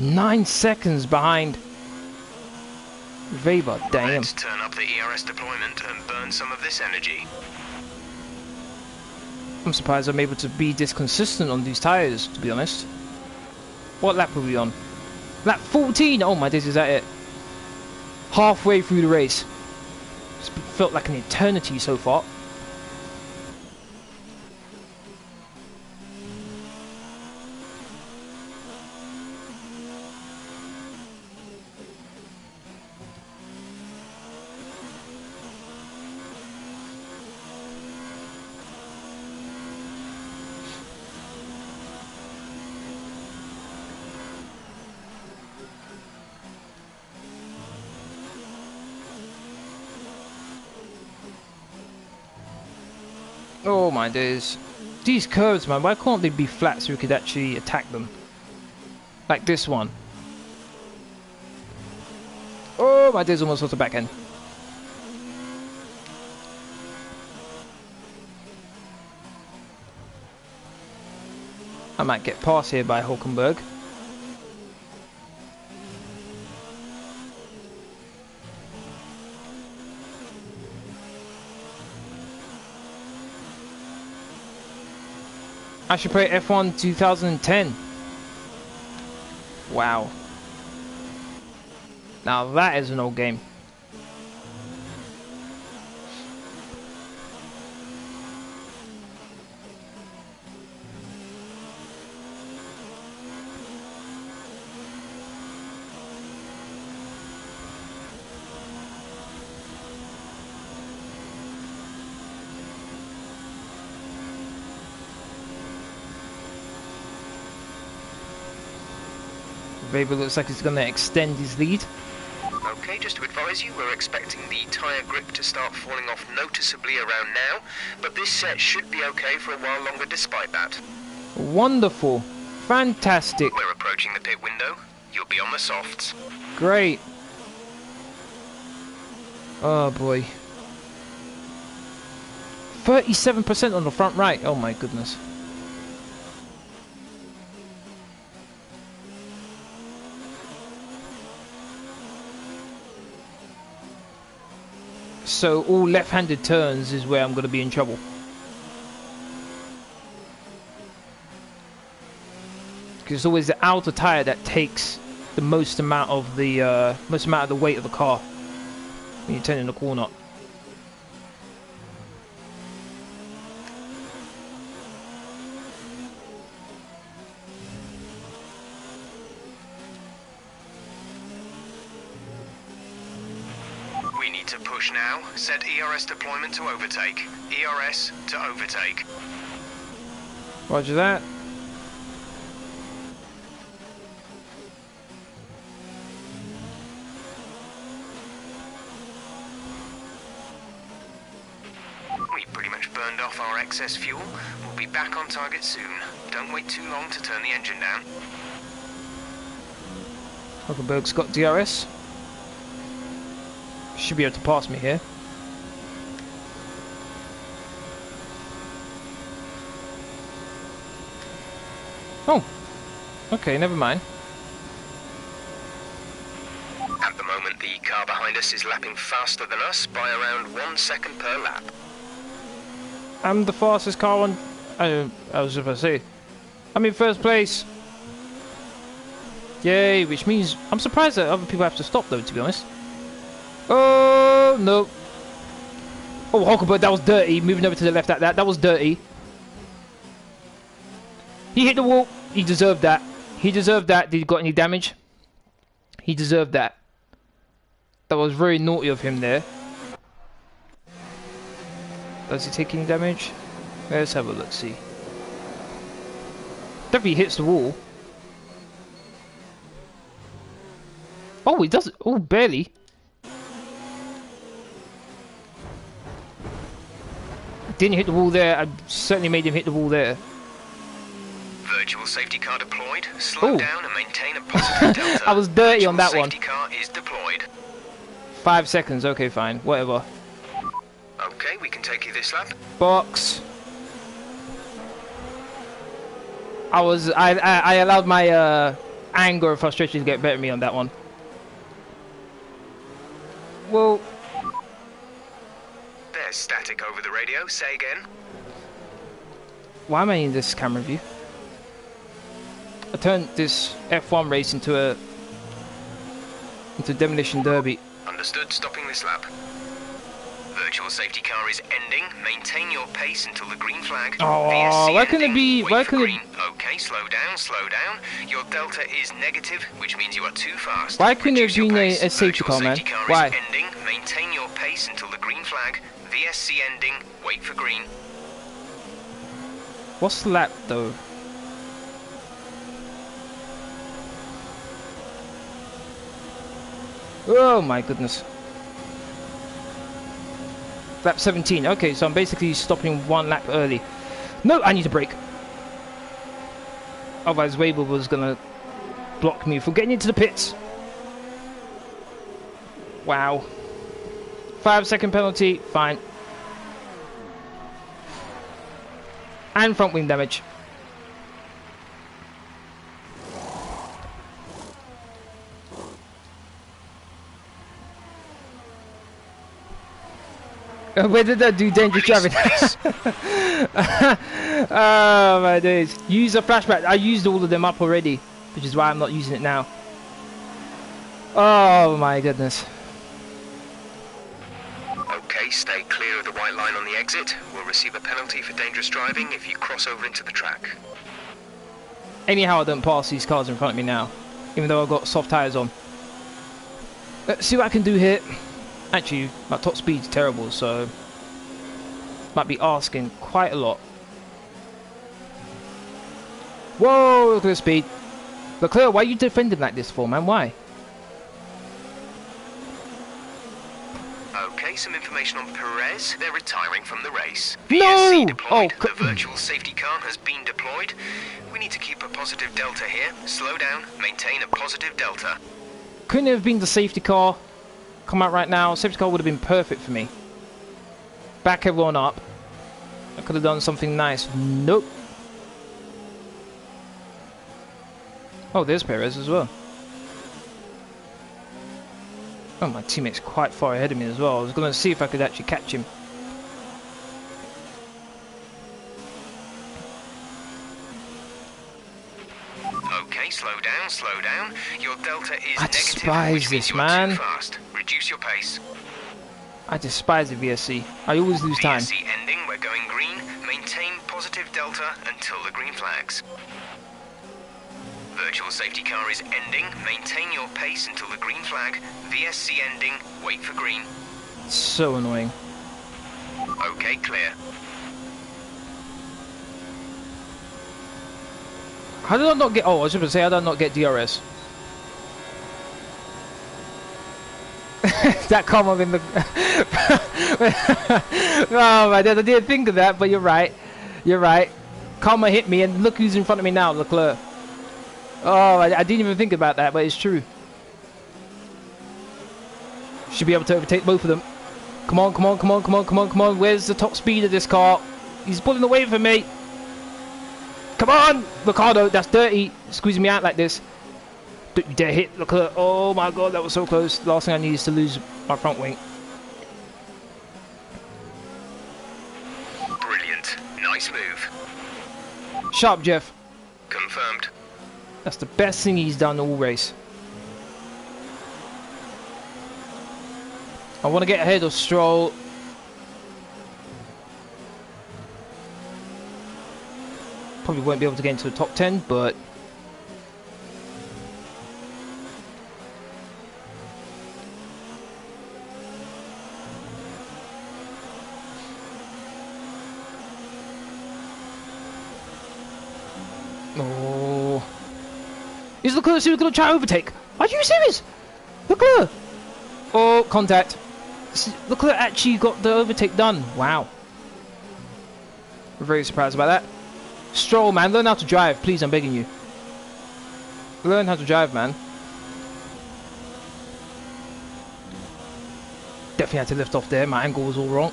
Nine seconds behind Weber, damn. Let's turn up the ERS deployment and burn some of this energy. I'm surprised I'm able to be this consistent on these tyres, to be honest. What lap were we on? Lap 14! Oh my days, is that it? Halfway through the race. It's felt like an eternity so far. Oh my days. These curves, man, why can't they be flat so we could actually attack them? Like this one. Oh my days, almost off the back end. I might get past here by Hulkenberg. I should play F1 2010. Wow. Now that is an old game. Weber looks like he's going to extend his lead. Okay, just to advise you, we're expecting the tyre grip to start falling off noticeably around now, but this set should be okay for a while longer despite that. Wonderful. Fantastic. We're approaching the pit window. You'll be on the softs. Great. Oh boy. 37% on the front right. Oh my goodness. So all left-handed turns is where I'm going to be in trouble. Because it's always the outer tire that takes the most amount of the weight of the car when you turn in the corner. We need to push now. Set ERS deployment to overtake. ERS to overtake. Roger that. We pretty much burned off our excess fuel. We'll be back on target soon. Don't wait too long to turn the engine down. Hulkenberg's got DRS. Should be able to pass me here. Oh, okay, never mind. At the moment, the car behind us is lapping faster than us by around 1 second per lap. I'm the fastest car on... I was just about to say. I'm in first place. Yay, which means I'm surprised that other people have to stop though, to be honest. Oh, no. Oh, Hulkenberg, that was dirty. Moving over to the left at that. That was dirty. He hit the wall. He deserved that. He deserved that. Did he got any damage? He deserved that. That was very naughty of him there. Does he take any damage? Let's have a look, see. Definitely hits the wall. Oh, he does. Oh, barely. Didn't hit the wall there. I certainly made him hit the wall there. Virtual safety car deployed. Slow down and maintain a positive delta. I was dirty on that one. Safety car is deployed. 5 seconds. Okay, fine. Whatever. Okay, we can take you this lap. Box. I allowed my anger and frustration to get better of me on that one. Well, there's static over the radio. Say again. Why am I in this camera view? I turned this F1 race into a demolition derby. Understood. Stopping this lap. Virtual safety car is ending. Maintain your pace until the green flag. Oh, why couldn't it be? Why couldn't it? Okay, slow down, slow down. Your delta is negative, which means you are too fast. Why couldn't it have been a safety car, man? Why? Ending. Maintain your pace until the green flag. VSC ending. Wait for green. What's the lap though? Oh my goodness. Lap 17. Okay, so I'm basically stopping 1 lap early. No, I need to brake. Otherwise, Weber was gonna block me from getting into the pits. Wow. 5-second penalty. Fine. And front wing damage. Where did that do dangerous driving? Oh my days. Use a flashback. I used all of them up already, which is why I'm not using it now. Oh my goodness. Okay, stay clear of the white line on the exit. We'll receive a penalty for dangerous driving if you cross over into the track. Anyhow, I don't pass these cars in front of me now, even though I've got soft tyres on. Let's see what I can do here. Actually, my top speed's terrible, so might be asking quite a lot. Whoa, look at the speed. Leclerc, why are you defending like this for, man? Why? Okay, some information on Perez. They're retiring from the race. No! VSC deployed. Oh, the virtual safety car has been deployed. We need to keep a positive delta here. Slow down. Maintain a positive delta. Couldn't it have been the safety car? Come out right now. Safety car would have been perfect for me. Back everyone up. I could have done something nice. Nope. Oh, there's Perez as well. Oh, my teammate's quite far ahead of me as well. I was going to see if I could actually catch him. Okay, slow down, slow down. Your delta is I negative, despise which means this, you are man. too fast. Reduce your pace. I despise the VSC. I always lose time. VSC ending, we're going green. Maintain positive delta until the green flags. Virtual safety car is ending. Maintain your pace until the green flag. VSC ending, wait for green. So annoying. Okay, clear. How did I not get... Oh, I was just going to say, how did I not get DRS? That comment in the... Oh my God, I didn't think of that, but you're right. You're right. Karma hit me, and look who's in front of me now, Leclerc. Oh, I didn't even think about that, but it's true. Should be able to overtake both of them. Come on, come on, come on, come on, come on, come on. Where's the top speed of this car? He's pulling away from me. Come on! Ricardo, that's dirty. Squeezing me out like this. Don't you dare hit Leclerc. Oh my God, that was so close. The last thing I need is to lose my front wing. Brilliant. Nice move. Sharp, Jeff. Confirmed. That's the best thing he's done all race. I want to get ahead of Stroll. Probably won't be able to get into the top 10, but oh, is Leclerc going to try overtake? Are you serious? Leclerc! Oh, contact. Leclerc actually got the overtake done. Wow. Very surprised about that. Stroll, man, learn how to drive. Please, I'm begging you. Learn how to drive, man. Definitely had to lift off there. My angle was all wrong.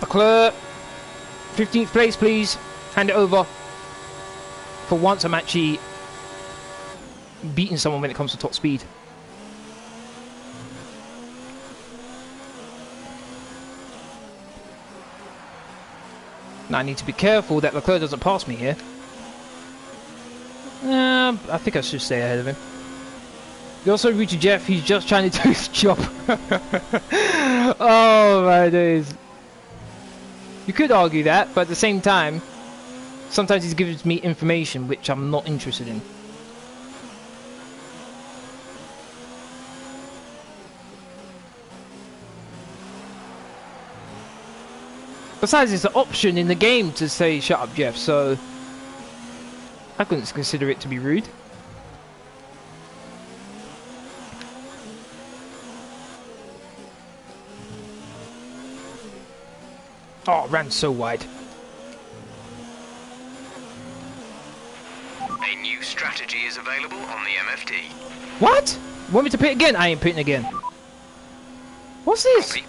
Leclerc. 15th place, please. Hand it over. For once, I'm actually beating someone when it comes to top speed. Now I need to be careful that Leclerc doesn't pass me here. I think I should stay ahead of him. You also reach Jeff, he's just trying to do his job. Oh my days. You could argue that, but at the same time, sometimes he gives me information which I'm not interested in. Besides, it's an option in the game to say, shut up, Jeff, so I couldn't consider it to be rude. Oh, ran so wide. A new strategy is available on the MFD. What? Want me to pit again? I ain't pitting again. What's this? Copy.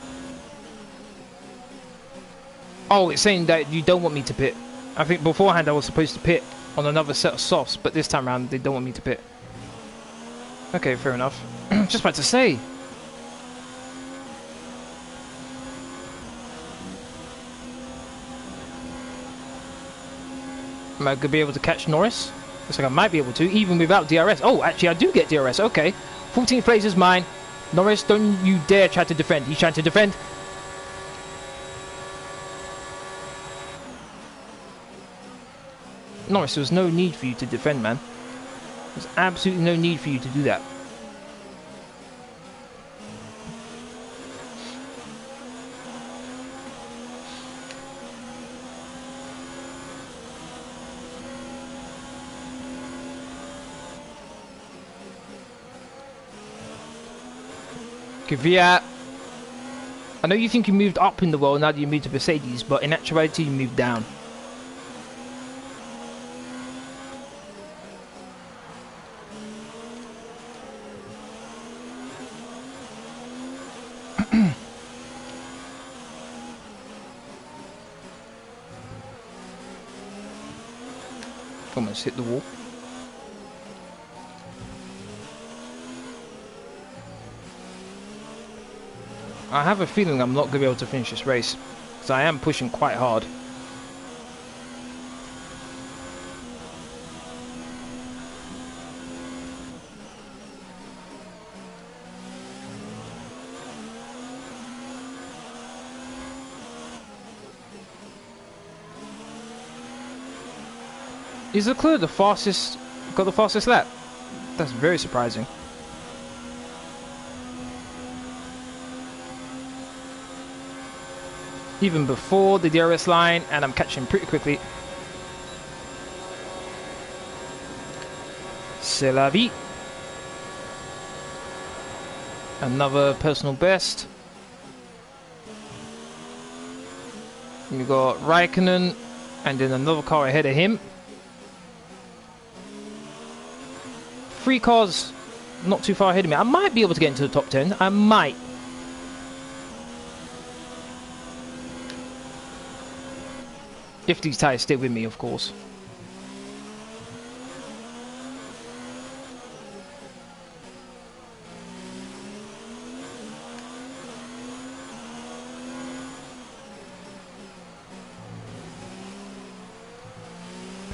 Oh, it's saying that you don't want me to pit. I think beforehand I was supposed to pit on another set of softs, but this time around they don't want me to pit. Okay, fair enough. Just about to say. Am I going to be able to catch Norris? Looks like I might be able to, even without DRS. Oh, actually I do get DRS, okay. 14th place is mine. Norris, don't you dare try to defend. He's trying to defend. Norris, there's no need for you to defend, man. There's absolutely no need for you to do that. Kvyat. I know you think you moved up in the world now that you moved to Mercedes, but in actuality you moved down. Almost hit the wall. I have a feeling I'm not going to be able to finish this race, because I am pushing quite hard. Is Leclerc the fastest, got the fastest lap? That's very surprising. Even before the DRS line, and I'm catching pretty quickly. C'est la vie. Another personal best. We got Raikkonen, and then another car ahead of him. 3 cars not too far ahead of me. I might be able to get into the top 10. I might. If these tyres stay with me, of course.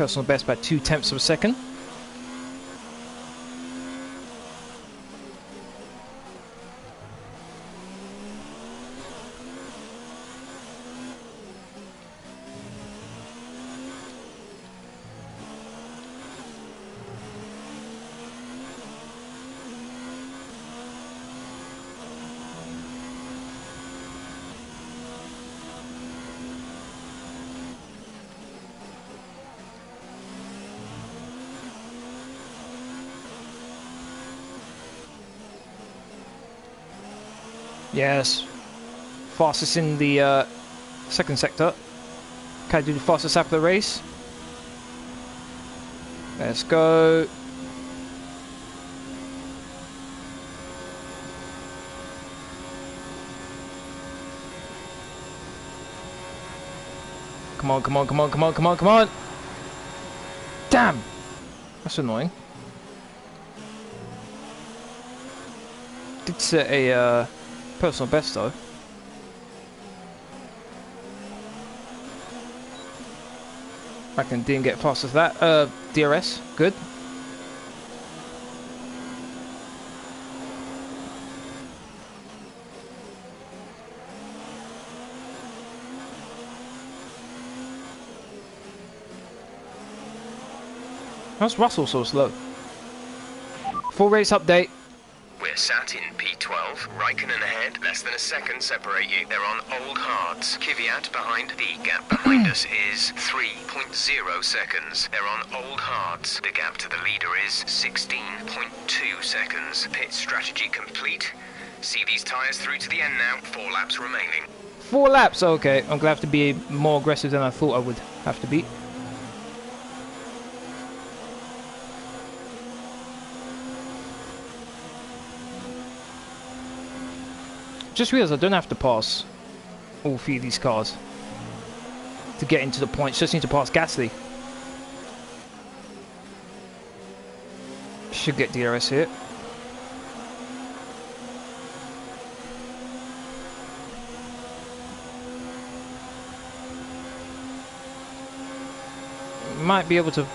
Personal best by 0.2 of a second. Yes, fastest in the second sector. Can I do the fastest lap of the race? Let's go. Come on, come on, come on, come on, come on, come on. Damn! That's annoying. Did set a personal best though. Reckon didn't get fast as that. DRS, good. How's Russell so slow? Full race update. We're sat in P12, Raikkonen ahead, less than a second separate you. They're on old hards. Kvyat behind. The gap behind us is 3.0 seconds. They're on old hards. The gap to the leader is 16.2 seconds. Pit strategy complete. See these tyres through to the end now. 4 laps remaining. 4 laps, okay. I'm gonna have to be more aggressive than I thought I would have to be. Just realised I don't have to pass all 3 of these cars to get into the points. Just need to pass Gasly. Should get DRS here. Might be able to.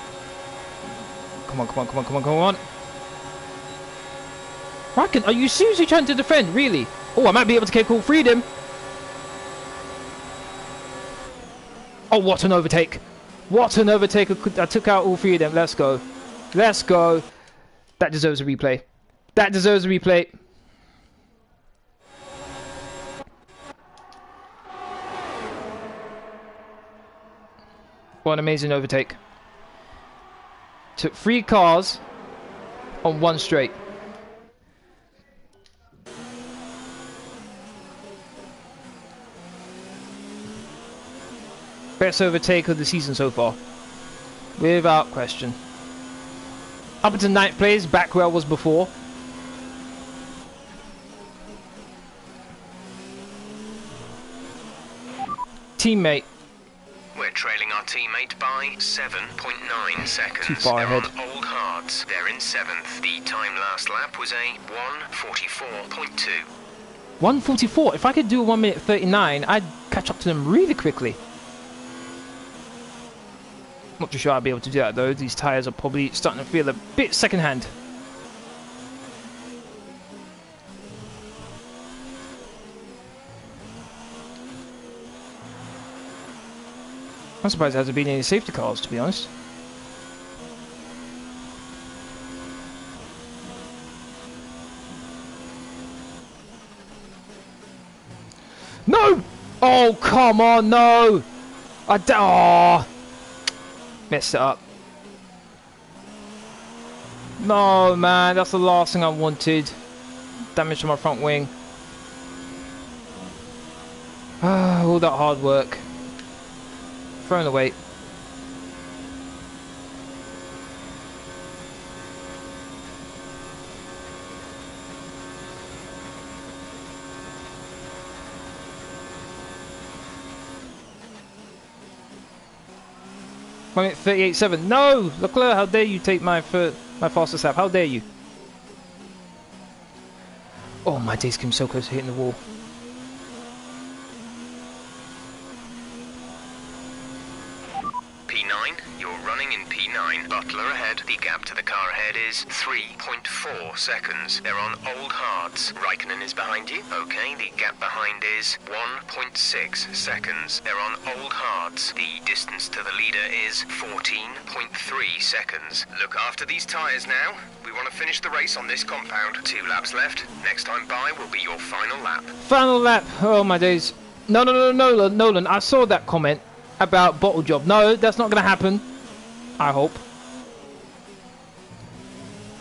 Come on, come on, come on, come on, come on. Raikkonen, are you seriously trying to defend? Really? Oh, I might be able to take all 3 of them. Oh, what an overtake. What an overtake. I took out all 3 of them. Let's go. Let's go. That deserves a replay. That deserves a replay. What an amazing overtake. Took 3 cars on 1 straight. Best overtake of the season so far, without question. Up into 9th place, back where I was before. Teammate. We're trailing our teammate by 7.9 seconds. Too far ahead. On old hards. They're in 7th. The time last lap was a 1:44.2. 1:44. If I could do 1:39, I'd catch up to them really quickly. Not too sure I'll be able to do that though. These tyres are probably starting to feel a bit second-hand. I'm surprised there hasn't been any safety cars, to be honest. No! Oh, come on, no! Oh! Messed it up. No, man, that's the last thing I wanted. Damage to my front wing. All that hard work. Thrown away. I'm at 38.7. No! Leclerc, how dare you take my fastest lap? How dare you? Oh, my days came so close to hitting the wall. P9, you're running in gap to the car ahead is 3.4 seconds. They're on old hards. Raikkonen is behind you. Okay, the gap behind is 1.6 seconds. They're on old hards. The distance to the leader is 14.3 seconds. Look after these tyres now. We want to finish the race on this compound. 2 laps left. Next time by will be your final lap. Final lap. Oh my days. No, Nolan. I saw that comment about bottle job. No, that's not going to happen. I hope.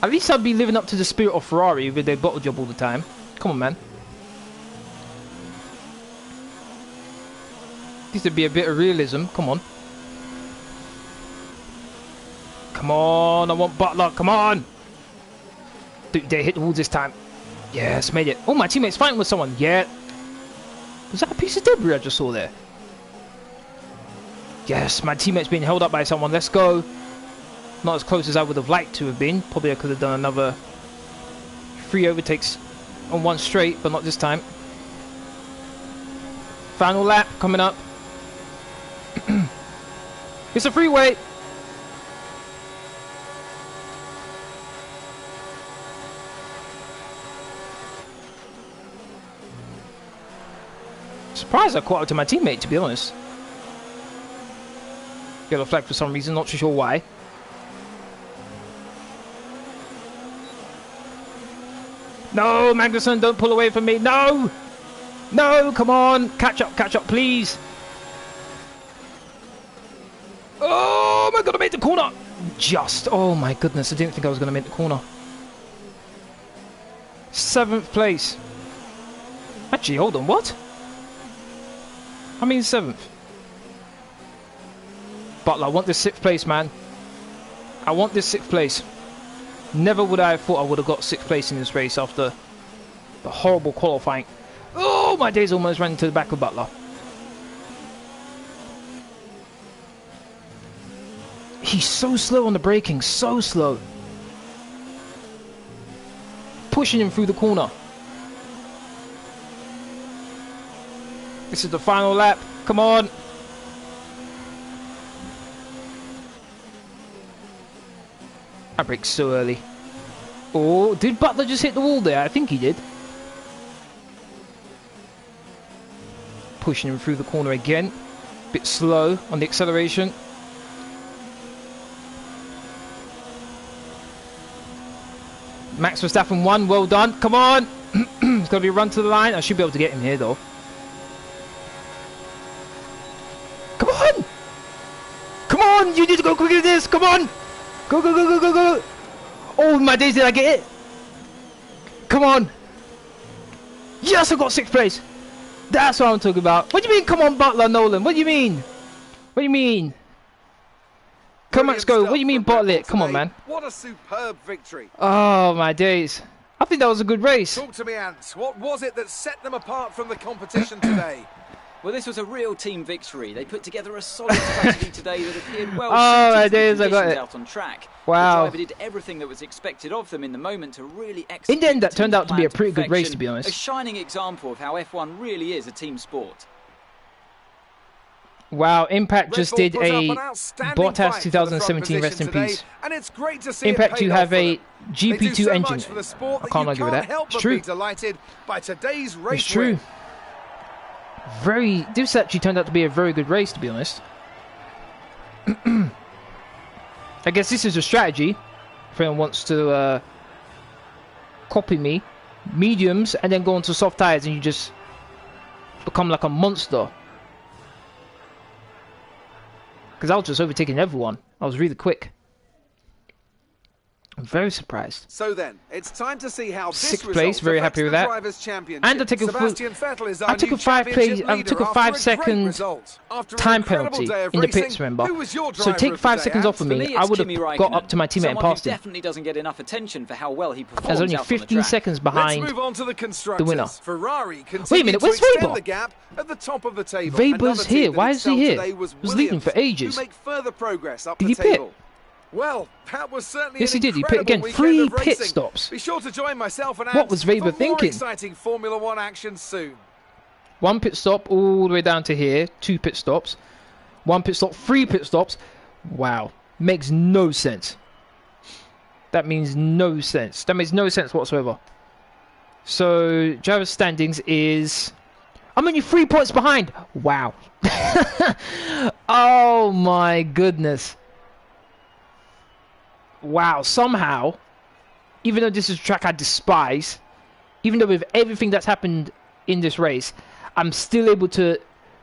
At least I'd be living up to the spirit of Ferrari with their bottle job all the time. Come on, man. Needs to be a bit of realism. Come on. Come on. I want Butler. Come on. They hit the walls this time. Yes, made it. Oh, my teammate's fighting with someone. Yeah. Was that a piece of debris I just saw there? Yes, my teammate's being held up by someone. Let's go. Not as close as I would have liked to have been. Probably I could have done another 3 overtakes on one straight, but not this time. Final lap coming up. It's a freeway. Surprised I caught up to my teammate, to be honest. Yellow flag for some reason, not too sure why. No, Magnussen, don't pull away from me. No! No, come on. Catch up, please. Oh my god, I made the corner. Just. Oh my goodness, I didn't think I was going to make the corner. 7th place. Actually, hold on, what? I mean 7th. Butler, I want this 6th place, man. I want this 6th place. Never would I have thought I would have got 6th place in this race after the horrible qualifying. Oh, my days, almost ran into the back of Butler. He's so slow on the braking, so slow. Pushing him through the corner. This is the final lap. Come on. I braked so early. Oh, did Butler just hit the wall there? I think he did. Pushing him through the corner again. Bit slow on the acceleration. Max Verstappen won. Well done. Come on. It's got to be a run to the line. I should be able to get him here, though. Come on. Come on. You need to go quicker than this. Come on. Go, go, go, go, go, go. Oh, my days, did I get it? Come on. Yes, I got 6th place. That's what I'm talking about. What do you mean, come on, Butler, Nolan? What do you mean? What do you mean? Come on, let's go. What do you mean, bottle it? Come on, man. What a superb victory. Oh, my days. I think that was a good race. Talk to me, Ants. What was it that set them apart from the competition today? Well, this was a real team victory. They put together a solid strategy today that appeared well suited to the the conditions it. out on track. Wow. The driver did everything that was expected of them in the moment to really execute. In the end, that turned out to be a pretty good race, perfection. to be honest. A shining example of how F1 really is a team sport. Wow, Impact just did a Bottas 2017 rest in peace. And it's great to see Impact, you have a GP2 so engine. I can't argue with that. It's true. It's true. This actually turned out to be a very good race, to be honest. I guess this is a strategy. If anyone wants to copy me, mediums and then go onto soft tires and you just become like a monster. Because I was just overtaking everyone. I was really quick. I'm very surprised. So then, it's time to see how this 6th place, very happy with that. And I took a 5-second time penalty in the pits, remember? So take 5 seconds off of me, I would have got up to my teammate and passed him. Definitely doesn't get enough attention for how well he performs. There's only 15 seconds behind the winner. Ferrari wait a minute, where's Weber? At the top of the table. Weber's here. Why is he here? He was leading for ages. Did he pit? Well, that was certainly yes, he did. He pit again. 3 pit stops. Be sure to join myself and what was Weber thinking? Exciting Formula 1 action soon. 1 pit stop all the way down to here. 2 pit stops. 1 pit stop. 3 pit stops. Wow, makes no sense. That means no sense. That makes no sense whatsoever. So, driver's standings is... I'm only 3 points behind! Wow. Oh my goodness. Wow, somehow, even though this is a track I despise, even though with everything that's happened in this race, I'm still able to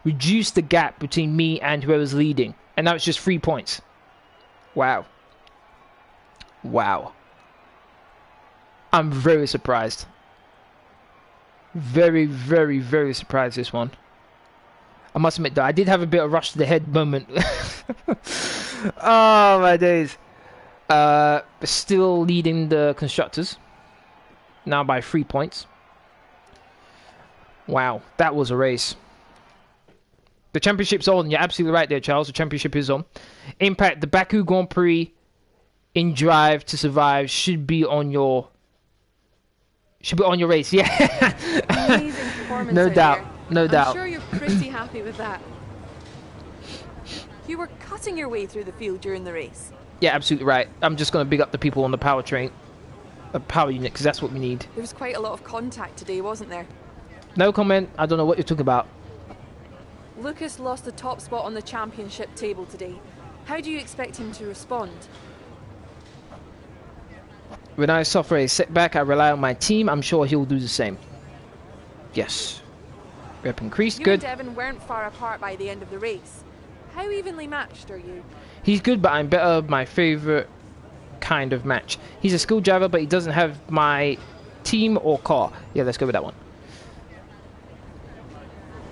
reduce the gap between me and whoever's leading. And now it's just 3 points. Wow. Wow. I'm very surprised. Very, very, very surprised this one. I must admit that I did have a bit of rush to the head moment. Oh my days. Still leading the constructors. Now by 3 points. Wow, that was a race. The championship's on. You're absolutely right there, Charles. The championship is on. Impact, the Baku Grand Prix in Drive to Survive should be on your race. Yeah. Amazing performance. No doubt. Earlier. No doubt. I'm sure you're pretty happy with that. You were cutting your way through the field during the race. Yeah, absolutely right. I'm just going to big up the people on the powertrain. A power unit, because that's what we need. There was quite a lot of contact today, wasn't there? No comment. I don't know what you're talking about. Lukas lost the top spot on the championship table today. How do you expect him to respond? When I suffer a setback, I rely on my team. I'm sure he'll do the same. Yes. Rep increased. You Good. and Devon weren't far apart by the end of the race. How evenly matched are you? He's good, but I'm better. My favorite kind of match. He's a skilled driver, but he doesn't have my team or car. Yeah, let's go with that one.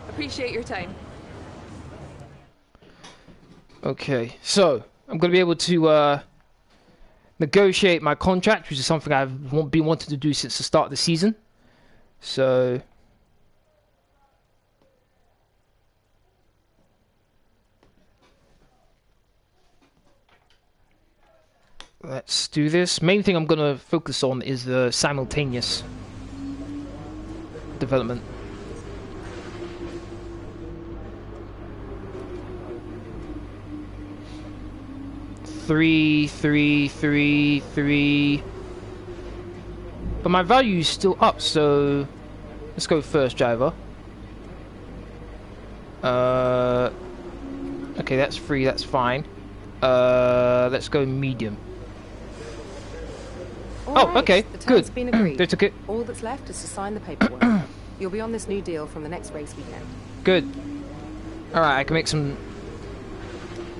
Appreciate your time. Okay, so I'm going to be able to negotiate my contract, which is something I've been wanting to do since the start of the season. So let's do this. Main thing I'm going to focus on is the simultaneous development. Three. But my value is still up, so let's go first driver. Okay, that's free, that's fine. Let's go medium. All okay, the good. terms been agreed. They took it. All that's left is to sign the paperwork. You'll be on this new deal from the next race weekend. Good. Alright, I can make some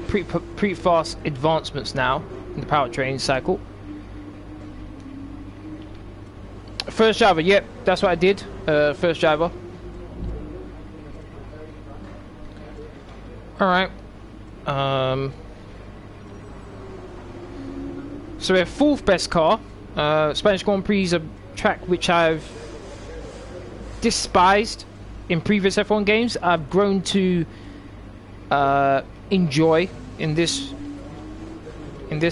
pretty fast advancements now in the powertrain cycle. First driver, yep, that's what I did. First driver. Alright. So we have fourth best car. Spanish Grand Prix is a track which I've despised in previous F1 games. I've grown to enjoy in this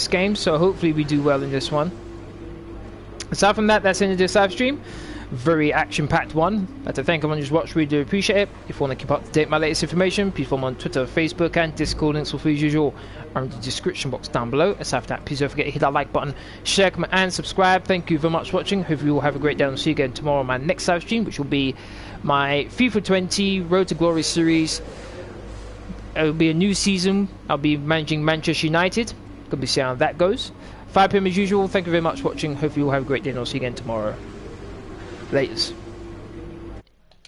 game, so hopefully we do well in this one. Aside from that, that's the end of this live stream. Very action-packed one. I'd like to thank everyone who's watched. Really do appreciate it. If you want to keep up to date with my latest information, please follow me on Twitter, Facebook, and Discord. Links will, as usual, are in the description box down below. Aside from that, please don't forget to hit that like button, share, comment, and subscribe. Thank you very much for watching. Hope you all have a great day, and I'll see you again tomorrow on my next live stream, which will be my FIFA 20 Road to Glory series. It will be a new season. I'll be managing Manchester United. Gonna be seeing how that goes. 5 PM as usual. Thank you very much for watching. Hopefully you all have a great day, and I'll see you again tomorrow. Laters.